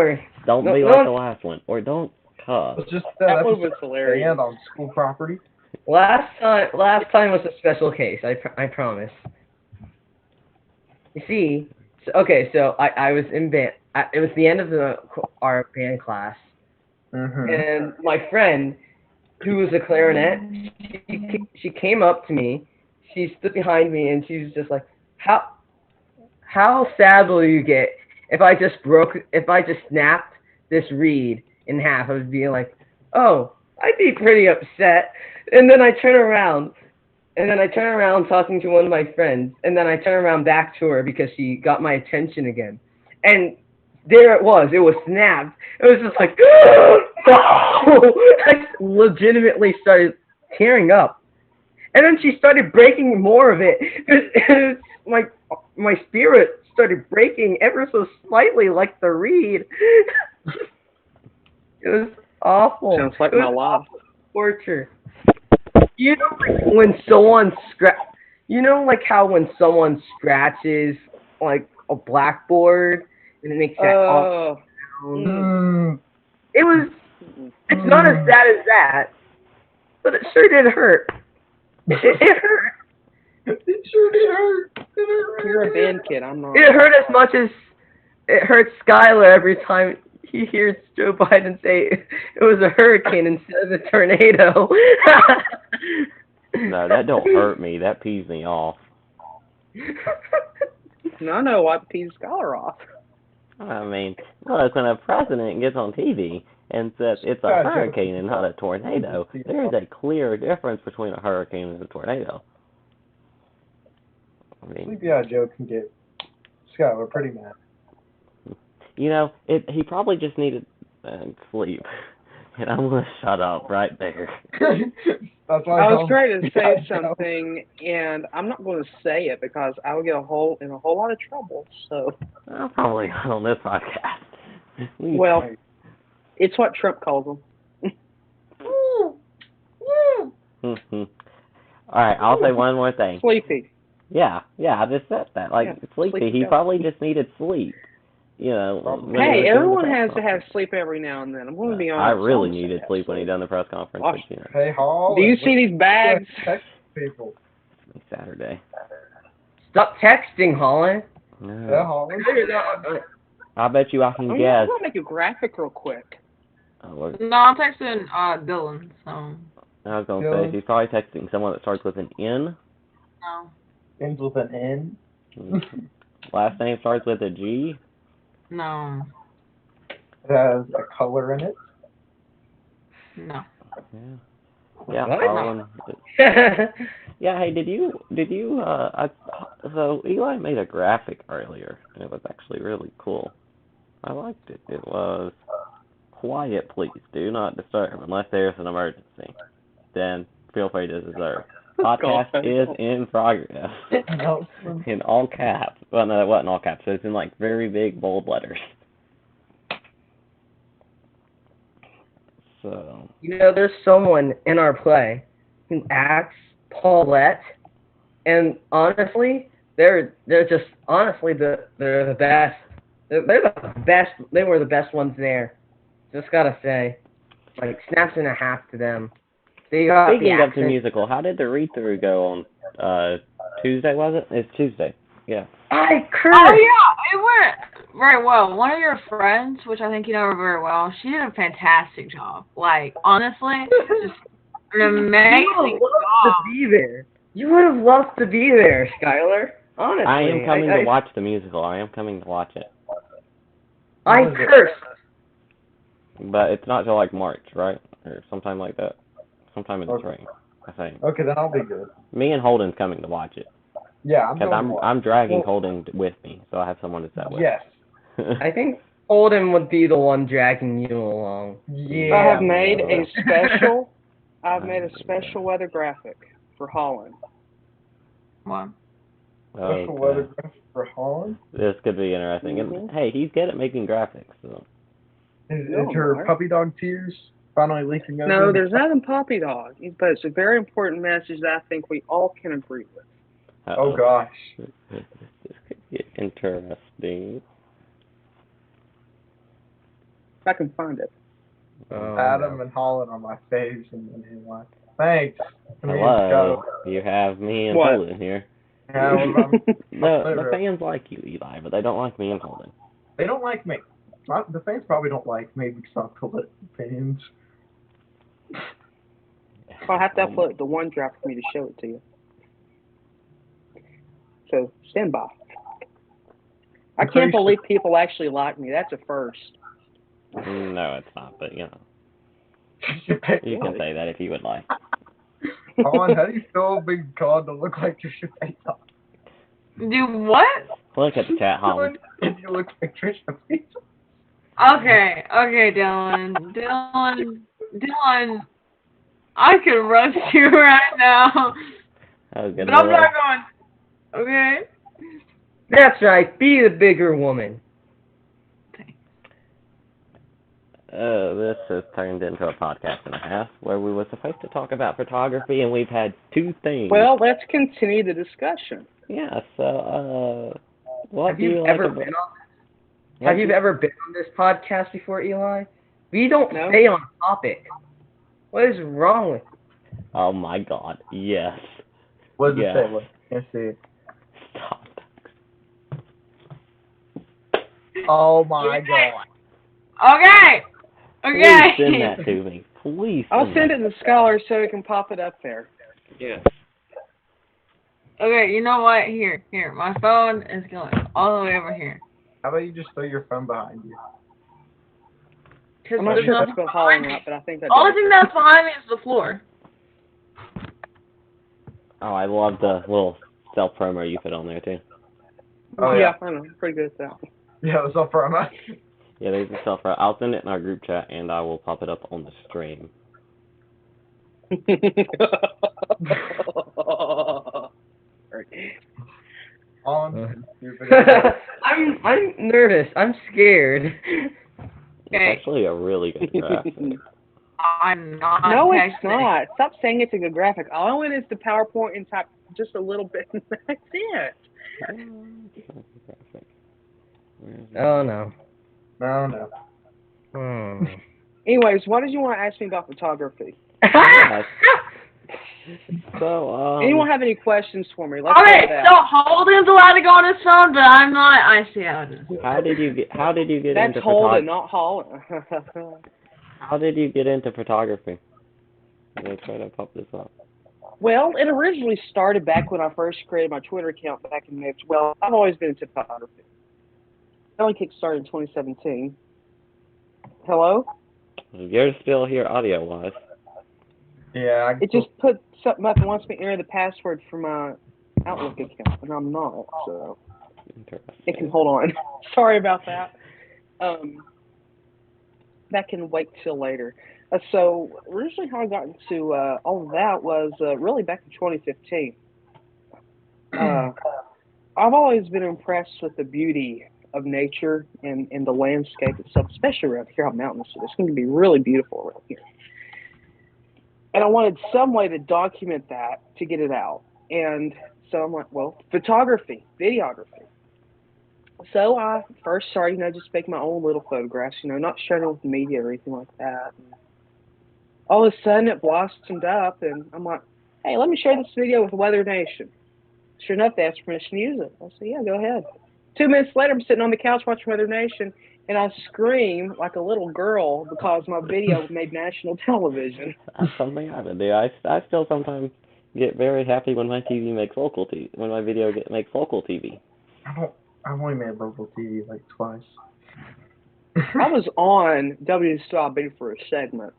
No, be no like one- the last one. Or don't cuss. It's just That one episode was hilarious. banned on school property. Last time was a special case. I promise. You see, so I was in band. It was the end of our band class, Mm-hmm. and my friend, who was a clarinet, she came up to me. She stood behind me, and she was just like, "How sad will you get if I just snapped this reed in half?" I was being like, "Oh, I'd be pretty upset." And then I turn around talking to one of my friends, and then I turn around back to her because she got my attention again. And there it was snapped. It was just like, no! I legitimately started tearing up. And then she started breaking more of it. My spirit started breaking ever so slightly like the reed. It was awful. Sounds like It was my life. torture. You know, like when someone how when someone scratches like a blackboard and it makes that awful Oh, Mm. It was. It's not as sad as that, but it sure did hurt. It hurt. It sure did hurt. It hurt. You're a band kid. I'm not. It hurt as much as it hurts Skylar every time he hears Joe Biden say it was a hurricane instead of a tornado. No, that don't hurt me. That pees me off. No, I know what pees Scholar off. I mean, look, when a president gets on TV and says it's a hurricane and not a tornado, there is a clear difference between a hurricane and a tornado. I mean, Sleepy Eye Joe can get Skylar pretty mad. you know, he probably just needed sleep. And I'm going to shut up right there. That's why I was trying to say Joe. something, and I'm not going to say it because I would get in a whole lot of trouble. So, Well, probably not on this podcast. well, it's what Trump calls them. All right, I'll say one more thing. Sleepy. Yeah, I just said that. Like, Yeah, sleepy. sleepy He Joe. probably just needed sleep. You know. when he Hey, was doing everyone the press has to have conference. sleep every now and then. I'm going to be I honest. really Someone should needed have sleep when he done the press conference. Gosh. But, you know, Hey, Hall. Do you see these bags? Text people. it's Saturday. Stop texting, Holland. Yeah, No. Holland. I bet you I can I'm guess. going to make a graphic real quick. Oh, look, No, I'm texting Dylan. So I was going to say, she's probably texting someone that starts with an N. no, Ends with an N. Last name starts with a G. no, It has a color in it. no. Yeah. What? Colin. Yeah. Hey, did you? So Eli made a graphic earlier, and it was actually really cool. I liked it. It was quiet, please. Do not disturb unless there's an emergency. Then feel free to disturb. Podcast is in progress. No. In all caps. Well, no, it wasn't all caps. It's in like very big bold letters. So. You know, there's someone in our play who acts Paulette, and honestly, they're just honestly they're the best. They're the best. They were the best ones there. Just gotta say, like snaps and a half to them. They got Speaking the of the accent. musical, how did the read-through go on Tuesday, was it? It's Tuesday. Yeah. I cursed. Oh yeah, it went very well. One of your friends, which I think you know her very well, she did a fantastic job. Like honestly, just an You would amazing have loved to job. be there. You would have loved to be there, Skylar. Honestly, I am coming to watch the musical. I am coming to watch it. I What is it? cursed. But it's not till like March, right? Or sometime like that. Sometime in the Okay. spring, I think. Okay, then I'll be good. Me and Holden's coming to watch it. Yeah, I'm Because going to watch. I'm dragging Well, Holden with me, so I have someone to sit with. Yes. I think Holden would be the one dragging you along. Yeah. I have made a no. special. I've made a special weather graphic for Holland. What? Special weather graphic for Holland. This could be interesting. And Mhm. hey, he's good at making graphics. So. Is No, her Mark. puppy dog tears finally leaking over? No, there's nothing puppy dog, but it's a very important message that I think we all can agree with. Oh gosh. This could get interesting. If I can find it. Oh, Adam and Holland on my face, and then like, thanks. Hello. You have me and What? Holden here. Yeah, well, The fans like you, Eli, but they don't like me and Holden. they don't like me. The fans probably don't like me because I'm political fans. I'll have to upload the OneDrive for me to show it to you. So stand by. I can't believe people actually like me. That's a first. No, it's not, but you know. You You can say that if you would like. Holland, how do you feel being called to look like Trisha Paytas? Do what? Look at the chat, Holland. If you look like Trisha Paytas. Okay, Dylan. Dylan, I could roast you right now. Oh, good But I'm Lord. not going. Okay? that's right. Be the bigger woman. This has turned into a podcast and a half where we were supposed to talk about photography, and we've had two things. Well, let's continue the discussion. Yeah, so, what Have do you you like ever about... been on? Have you ever been on this podcast before, Eli? We don't No. stay on topic. What is wrong with you? Oh my God, yes. What does Yeah. it say? Look, let's see. Stop. Oh my God. Okay. Please send that to me. Please. I'll send it to Scholar so we can pop it up there. Yeah. Okay, you know what? Here. My phone is going all the way over here. How about you just throw your phone behind you? Cause I'm not there's sure if nothing that's going behind to me. or not, but I think that Only did. thing that's behind me is the floor. Oh, I love the little self promo you put on there too. Oh, yeah, yeah. I know. I'm pretty good at that. Yeah, it was all for us. Yeah, there's a self promo. I'll send it in our group chat and I will pop it up on the stream. On. I'm nervous. I'm scared. It's Okay. actually a really good graphic. I'm not. No, it's texting. not. Stop saying it's a good graphic. All I want is the PowerPoint and type just a little bit. That's it. Oh no. No. Hmm. Anyways, why did you want to ask me about photography? So, Anyone have any questions for me? Let's Okay, go with so that. Holden's allowed to go on his phone, but I'm not. I see how it is. how did you get That's into Holden, photography? not Holland. How did you get into photography? I'm gonna try to pop this up. Well, it originally started back when I first created my Twitter account back in May. Well, I've always been into photography. It only kickstarted in 2017. Hello? You're still here audio wise. Yeah. It just put something up and wants me to enter the password for my Outlook account, and I'm not, so it can hold on. Sorry about that. That can wait till later. So originally how I got into all of that was really back in 2015. I've always been impressed with the beauty of nature and the landscape itself, especially around here, how mountainous it is. It's going to be really beautiful around here. And I wanted some way to document that to get it out. And so I'm like, well, photography, videography. So I first started, just making my own little photographs, not sharing it with the media or anything like that. And all of a sudden it blossomed up, and I'm like, hey, let me share this video with Weather Nation. Sure enough, they asked permission to use it. I said, yeah, go ahead. 2 minutes later, I'm sitting on the couch watching Weather Nation, and I scream like a little girl because my video made national television. That's something I would do. I still sometimes get very happy when my TV makes local TV. When my video makes local TV. I've only made local TV like twice. I was on WSWB for a segment.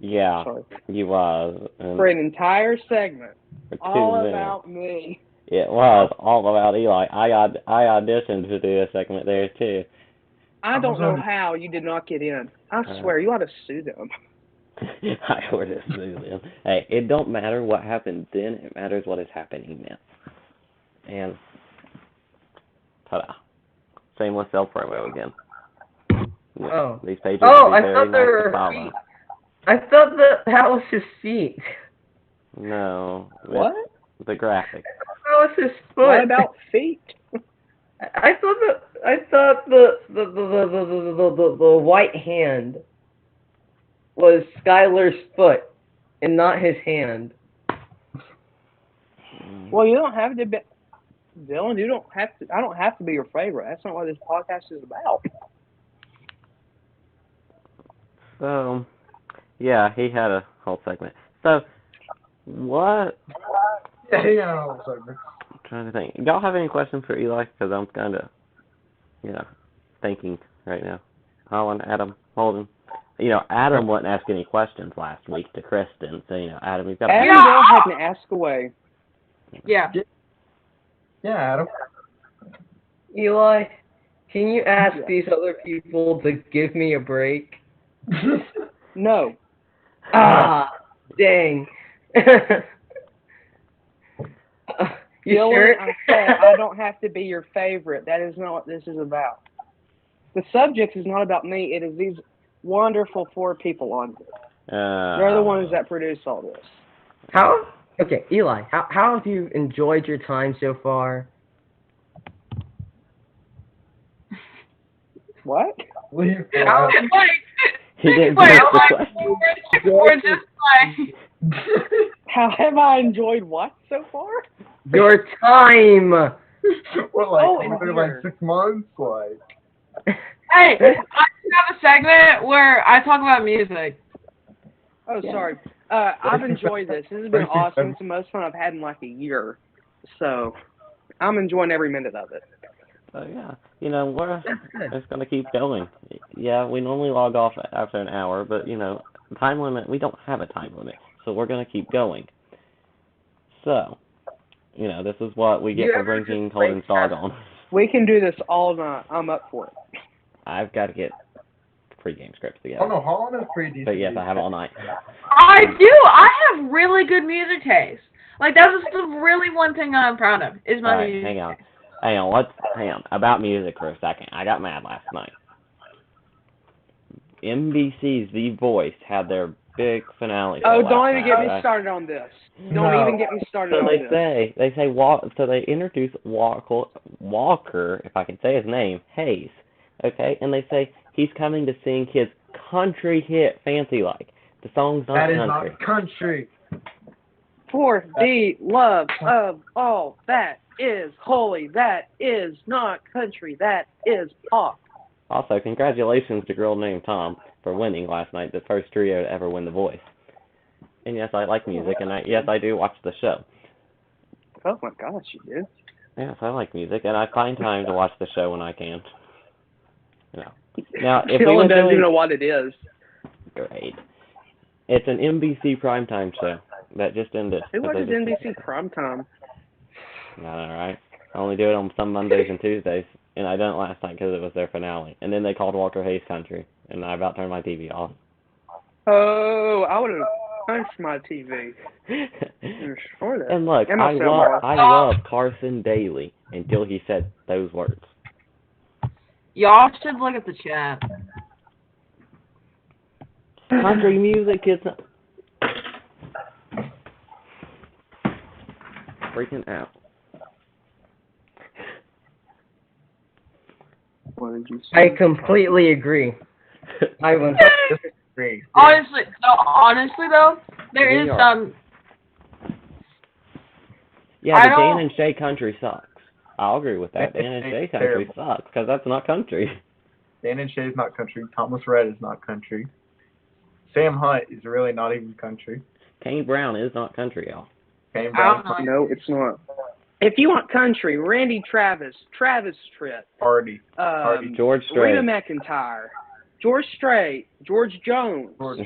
Yeah, Sorry. you was. For an entire segment. For 2 All minutes. about me. It was all about Eli. I auditioned to do a segment there too. I don't know how you did not get in. I swear, you ought to sue them. I would have sued them. Hey, it don't matter what happened then. It matters what is happening now. And ta-da! Same with self-promo again. Oh. These pages Oh, would be I very thought there nice to were follow. feet. I thought that was his feet. No. What? The graphic. That was his foot. What about feet? I thought the white hand was Skylar's foot and not his hand. Well, you don't have to be, Dylan. You don't have to. I don't have to be your favorite. That's not what this podcast is about. So, yeah, he had a whole segment. So, what? Yeah, segment. I'm trying to think. Y'all have any questions for Eli? Because I'm kind of, thinking right now. Holland, Adam, Holden. Adam wouldn't ask any questions last week to Kristen. So, Adam, you've got. Adam, go ahead and ask away. Yeah. Yeah, Adam. Eli, can you ask these other people to give me a break? No. Ah, dang. You Dylan, sure? I said I don't have to be your favorite. That is not what this is about. The subject is not about me. It is these wonderful 4 people on here. They're the ones that produce all this. Okay, Eli, how have you enjoyed your time so far? What? Leave I was for like, He didn't wait, finish I'm the like, question. we're just like, How have I enjoyed what so far? Your time. What, like, Oh, in over here. like 6 months? Like, hey, I have a segment where I talk about music. Oh, Yeah. sorry. I've enjoyed this. This has been awesome. It's the most fun I've had in like a year. So I'm enjoying every minute of it. So yeah, you know, we're That's good. just gonna keep going. Yeah, we normally log off after an hour, but you know, time limit. We don't have a time limit, so we're gonna keep going. So, you know, this is what we get You for ever drinking just like Colin's dog on. We can do this all night. I'm up for it. I've got to get pre-game scripts oh together. no, Holland is pretty decent. But yes, I have all night. I do. I have really good music taste. Like that's just the really one thing I'm proud of is my All right, music. hang on. Let's hang on about music for a second. I got mad last night. NBC's The Voice had their big finale. Oh, last don't even night, get me okay? started on this. No. Don't even get me started So on this. they say so they introduce Walker, if I can say his name, Hayes, okay, and they say he's coming to sing his country hit Fancy Like. The song's not That is country. not country. For the love of all that is holy, that is not country, that is pop. Also, congratulations to a girl named Tom for winning last night, the first trio to ever win The Voice. And yes, I like music, and yes, I do watch the show. Oh my gosh, you did. Yes, I like music, and I find time to watch the show when I can. You know. Now, if we Dylan were doesn't even doing know what it is. great, it's an NBC primetime show that just ended. Who But they watches just- NBC primetime? I know, right? I only do it on some Mondays and Tuesdays, and I done it last night because it was their finale. And then they called Walker Hayes country, and I about turned my TV off. Oh, I would have punched my TV. You're sure that. And look, And my I soundbar. love Carson Daly until he said those words. Y'all should look at the chat. Country music is freaking out. What did you I say? completely agree. I was Great. Honestly though, there We is are. some. Yeah, I the Dan don't- and Shay country sucks. I'll agree with that. Dan and Shay country Terrible. sucks because that's not country. Dan and Shay is not country. Thomas Rhett is not country. Sam Hunt is really not even country. Kane Brown is not country, y'all. Kane I Brown's don't know. No, it's not. If you want country, Randy Travis, Travis Tritt, Hardy. George Rita Strait. McIntyre, George Strait, George Jones. George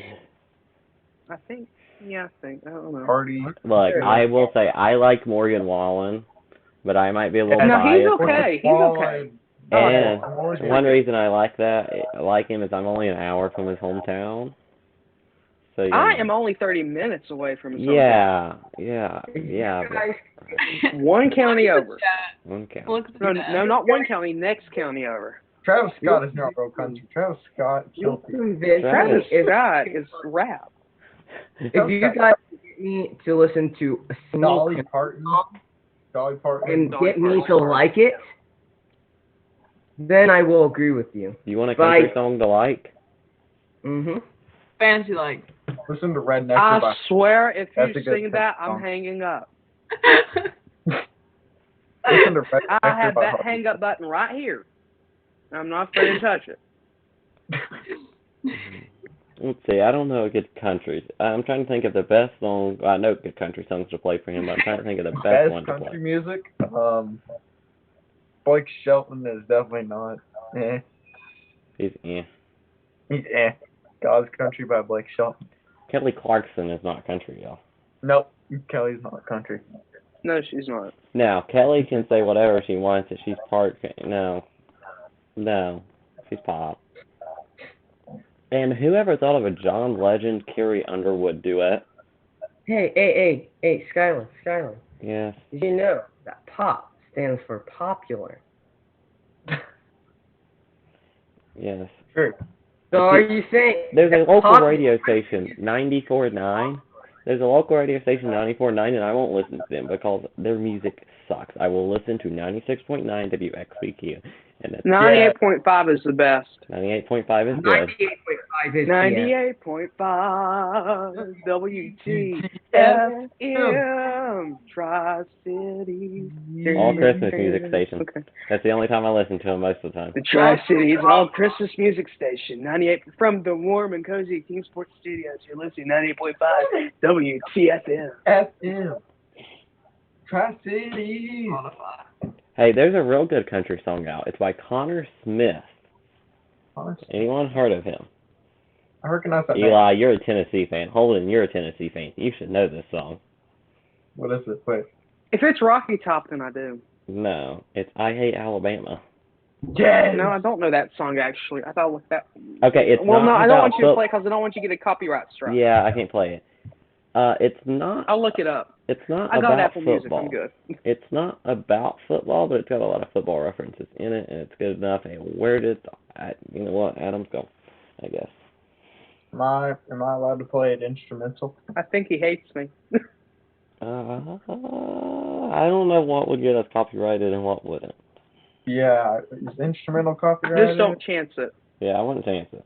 I think. Yeah, I don't know. Hardy. Look, I will say I like Morgan Wallen, but I might be a little No, he's biased. okay. He's okay. And Morgan. one reason I like him is I'm only an hour from his hometown. So you I know. am only 30 minutes away from his Yeah. hometown. One county over. Okay. Look at the No, chat. no, not one county. Next county over. Travis Scott is not real country. Travis Scott killed people. convinced Travis me. Scott is rap. If you guys get me to listen to a single Dolly Parton. Dolly Parton. and get me to like it, then I will agree with you. You want a country Like- song to like? Mhm. Fancy like. Listen to Rednecker I by swear, if That's you a good sing that, song. I'm hanging up. Listen to Rednecker I have by that Hardy. hang up button right here. I'm not afraid to touch it. Let's see. I don't know good countries. I'm trying to think of the best song. I know good country songs to play for him, but I'm trying to think of the best Best one to country play. music. Blake Shelton is definitely not. He's He's God's Country by Blake Shelton. Kelly Clarkson is not country, y'all. Nope. Kelly's not country. No, she's not. Now Kelly can say whatever she wants. If she's part, no, she's pop. And whoever thought of a John Legend Carrie Underwood duet? Hey, Skylar. Yes. Did you know that POP stands for popular? Yes. Sure. So are you saying There's a that local popular- radio station, 94.9. There's a local radio station, 94.9, and I won't listen to them because their music sucks. I will listen to 96.9 WXBQ. And it's 98.5 is the best. 98.5 is good. 98.5 is 98.5 WTFM Tri-Cities. All Christmas music station. Okay. That's the only time I listen to them most of the time. The Tri-Cities All Christmas Music Station. 98 from the warm and cozy Kingsport Studios. You're listening to 98.5 WTFM. FM. Tri-Cities. Hey, there's a real good country song out. It's by Connor Smith. Anyone heard of him? I recognize that Eli, name. you're a Tennessee fan. Holden, you're a Tennessee fan. You should know this song. What is it? Wait. If it's Rocky Top, then I do. No, it's I Hate Alabama. Yes. No, I don't know that song actually. I thought that. Okay, it's well, not no, I don't about want you to play because I don't want you to get a copyright strike. Yeah, I can't play it. It's not. I'll look it up. It's not I got about Apple Music. football. I'm good. It's not about football, but it's got a lot of football references in it, and it's good enough. And where did you know what? Adam's go, I guess. Am I allowed to play it instrumental? I think he hates me. I don't know what would get us copyrighted and what wouldn't. Yeah, is instrumental copyrighted? Just don't chance it. Yeah, I wouldn't chance it.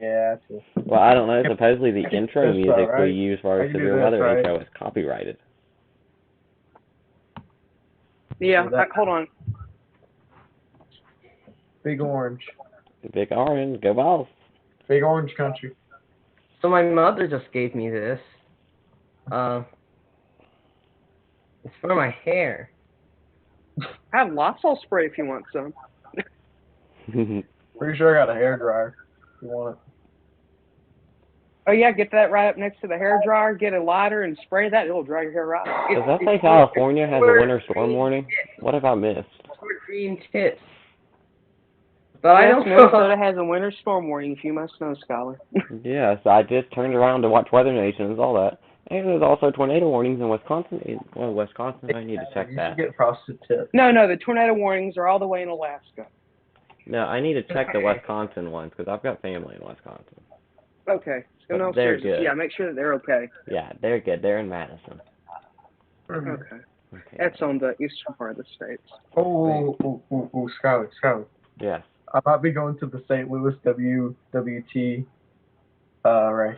Yeah, true. Well, I don't know. Supposedly the I can intro do this, music right? we use for I our can do Severe this, Weather right? intro is copyrighted. Yeah, that- hold on. Big Orange. Big Orange, go balls. Big Orange Country. So my mother just gave me this. It's for my hair. I have Lysol spray if you want some. Pretty sure I got a hair dryer. If you want it. Oh yeah, get that right up next to the hair dryer. Get a lighter and spray that. It'll dry your hair out. Does that say California has a winter storm warning? What have I missed? Green tips. But I Yes, don't know. Minnesota has a winter storm warning. If you must know, scholar. Yes, I just turned around to watch Weather Nation and all that. And there's also tornado warnings in Wisconsin. Well, Wisconsin, I need to check You that. should get frosted tips. No, the tornado warnings are all the way in Alaska. No, I need to check the Wisconsin ones because I've got family in Wisconsin. Okay. So But no, they're seriously, good. yeah, make sure that they're okay. Yeah, they're good. They're in Madison. Okay. Okay. That's on the eastern part of the states. Oh, Skyler. Yes. I might be going to the St. Louis WWT race.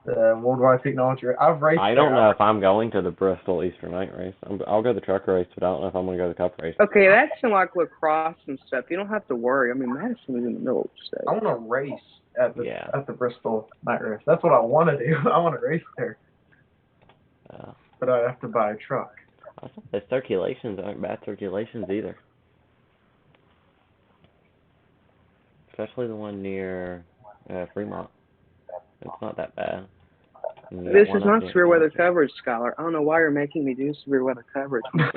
The Worldwide Technology Race. I've raced. I don't know if I'm going to the Bristol Easter Night race. I'll go to the truck race, but I don't know if I'm going to go to the cup race. Okay, that's in like lacrosse and stuff. You don't have to worry. I mean, Madison is in the middle of the state. I want to race at the Yeah. at the Bristol Night Race. That's what I want to do. I want to race there. But I have to buy a truck. The circulations aren't bad circulations either. Especially the one near Fremont. It's not that bad. This is not severe weather coverage, Scholar. I don't know why you're making me do severe weather coverage. No,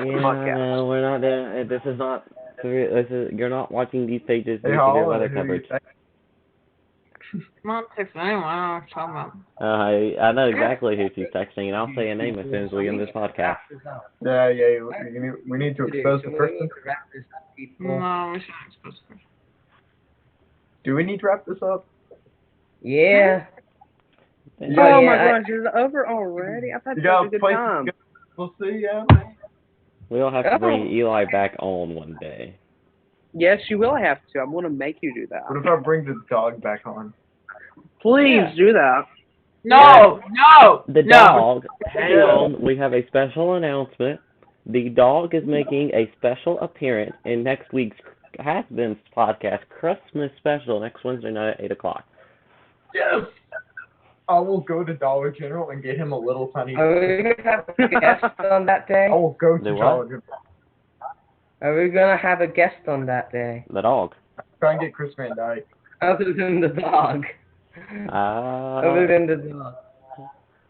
we're not doing. This is not severe. You're not watching these pages do Hey, severe Holland, weather who you coverage. think? I'm not texting anyone. I don't know what you're talking about. I know exactly who she's texting, and I'll say a name as soon as we end this podcast. Yeah. We need to expose the person. No, we shouldn't expose the person. Do we need to wrap this up? Yeah. Oh my gosh, is it over already? I've had You such got a good places time. to go. We'll see. Yeah. We'll have to bring Eli back on one day. Yes, you will have to. I'm going to make you do that. What if I bring the dog back on? Please do that. No, no, The no. dog. Hang on, we have a special announcement. The dog is making a special appearance in next week's Has-Been's podcast Christmas special next Wednesday night at 8 o'clock. Yes. I will go to Dollar General and get him a little tiny. Are we going to have a guest on that day? I will go to Do what? Dollar General. Are we going to have a guest on that day? The dog. Try and get Chris Van Dyke. Other than the dog. Other than the dog.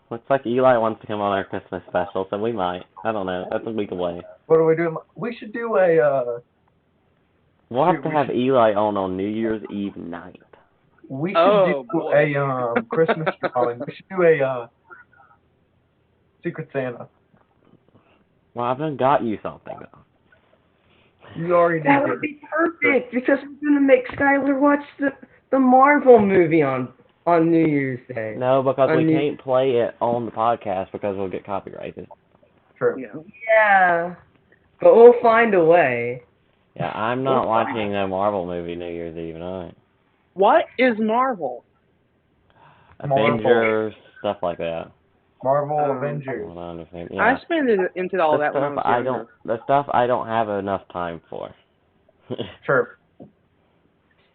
Looks like Eli wants to come on our Christmas special, so we might. I don't know. That's a week away. What are we doing? We should do a. We'll have to have Eli on New Year's Eve night. We should do a Christmas drawing. We should do a Secret Santa. Well, I've done got you something though. You already did. That would be perfect because I'm going to make Skylar watch the Marvel movie on New Year's Day. No, because we can't play it on the podcast because we'll get copyrighted. True. Yeah. Yeah. But we'll find a way. Yeah, I'm not watching a Marvel movie New Year's Eve night. What is Marvel? Marvel. Avengers, stuff like that. Marvel Um, Avengers. Well, I understand. I Yeah. spent into all The that when I stuff was I younger. don't. The stuff I don't have enough time for. Sure.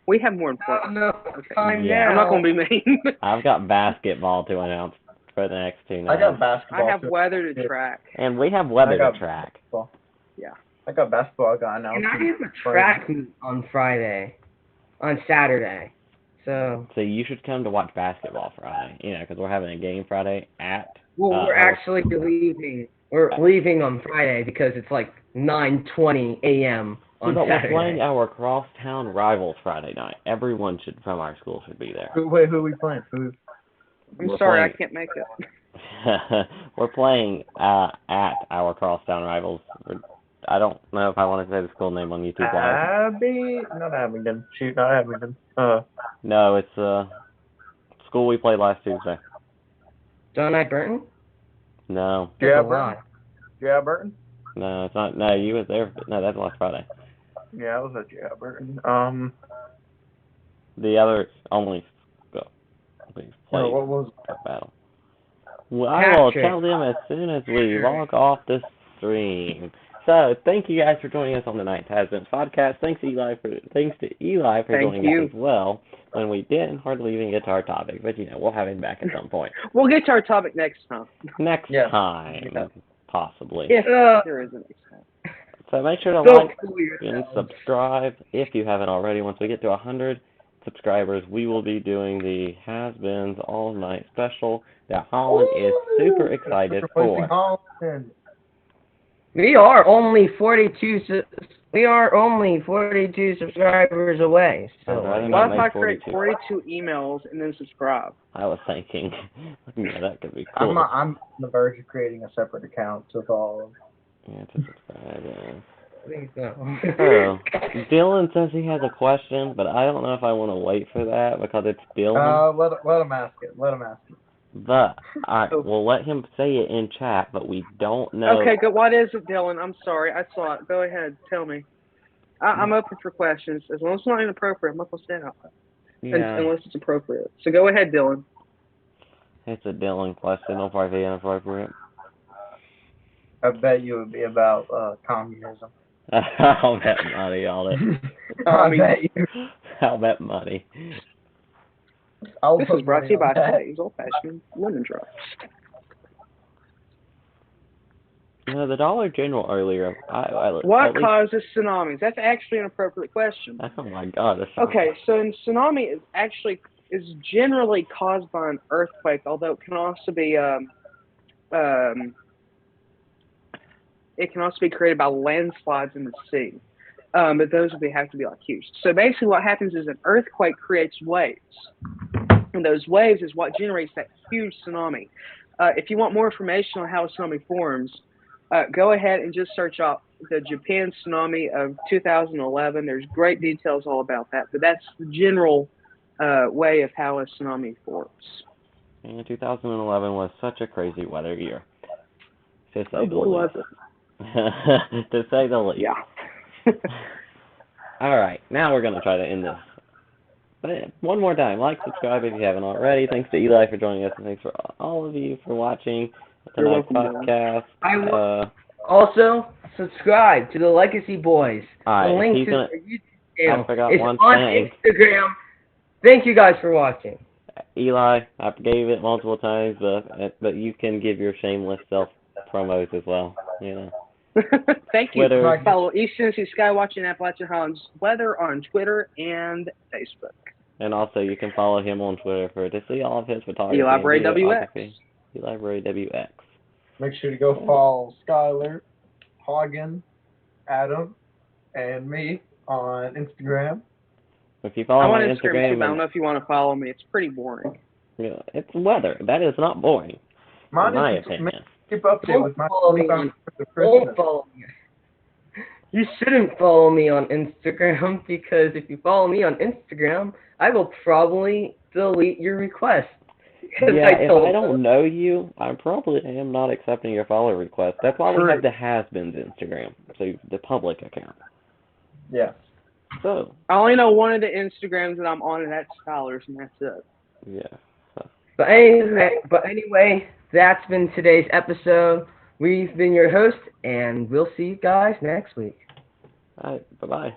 We have more Not important. enough Okay. time Yeah. now. I'm not going to be mean. I've got basketball to announce for the next 2 I nights. got basketball. I have too. weather to track. And we have weather I got to track. basketball. Yeah. I got basketball. I got announced. And I have a track meet on Saturday. So. So you should come to watch basketball Friday. You know, because we're having a game Friday at. Well, we're actually leaving. We're leaving on Friday because it's like 9:20 a.m. on but Saturday. we're playing our crosstown rivals Friday night. Everyone from our school should be there. Wait, who are we playing? I'm We're sorry, playing- I can't make it. We're playing at our crosstown rivals. I don't know if I want to say the school name on YouTube Live. Not Abingdon. Shoot, not Abingdon. No, it's school we played last Tuesday. Don't I, Burton? No, Yeah, That's a Burton. lie. Yeah, Burton. no, it's not. No, you was there. No, that's last Friday. Yeah, I was at Yeah, Burton. The other only we played What was? that battle. Well, I will Patrick. tell them as soon as we log off the stream. So, thank you guys for joining us on the Night Husbands podcast. Thanks to Eli for Thank joining you. us as well. When we didn't hardly even get to our topic, but we'll have him back at some point. We'll get to our topic next time. Next Yeah. time, possibly. If there is a next time. So make sure to Don't like fool and yourself. subscribe if you haven't already. Once we get to 100 subscribers, we will be doing the Has-Beens all-night special that Holland is super excited Replacing for. Holland. We are only 42. We are only 42 subscribers away. I'd So rather What not if make I create 42. 42 emails and then subscribe? I was thinking, yeah, that could be cool. I'm on the verge of creating a separate account with all of. Yeah, to subscribe. please no. Oh, Dylan says he has a question, but I don't know if I want to wait for that because it's Dylan. Let him ask it. Let him ask it. But we'll let him say it in chat, but we don't know. Okay, good. What is it, Dylan? I'm sorry. I saw it. Go ahead. Tell me. I'm open for questions. As long as it's not inappropriate, I'm not going to stand out. Yeah, Unless it's appropriate. So go ahead, Dylan. it's a Dylan question. It'll probably be inappropriate. I bet you it would be about communism. I'll bet money on it. I bet you. I'll bet money. This is brought to you by today's old-fashioned lemon drops. The Dollar General earlier. What causes tsunamis? That's actually an appropriate question. Oh my God. Okay, so a tsunami is generally caused by an earthquake, although it can also be created by landslides in the sea. But those have to be like huge. So basically, what happens is an earthquake creates waves, and those waves is what generates that huge tsunami. If you want more information on how a tsunami forms, go ahead and just search up the Japan tsunami of 2011. There's great details all about that, but that's the general way of how a tsunami forms. And 2011 was such a crazy weather year. To say the Was least. it? To say the least. Yeah. All right, now we're going to try to end this. But one more time, like, subscribe if you haven't already. Thanks to Eli for joining us, and thanks for all of you for watching tonight's podcast. I will also subscribe to the Legacy Boys. Alright, the link he's to gonna- their YouTube channel I forgot is one on thing. Instagram. Thank you guys for watching. Eli, I gave it multiple times, but you can give your shameless self promos as well. Thank you. Twitter. Follow East Tennessee Skywatch and Appalachian Highlands Weather on Twitter and Facebook. And also, you can follow him on Twitter to see all of his photography. Eli Bray and WX. videography. Eli Bray WX. Make sure to go follow Skylar, Hagen, Adam, and me on Instagram. If you follow I'm on my Instagram too, but I don't Instagram, know if you want to follow me. It's pretty boring. it's weather. That is not boring, in my opinion. Keep up to with my Follow me on- Christmas. Don't follow me. You shouldn't follow me on Instagram because if you follow me on Instagram, I will probably delete your request. Yeah, if told I them. don't know you, I probably am not accepting your follow request. That's why we True. have the Has-Beens Instagram, so the public account. Yeah. So, I only know one of the Instagrams that I'm on, and that's Tyler's, and that's it. yeah. So, But anyway, that's been today's episode. We've been your host, and we'll see you guys next week. all right, bye-bye.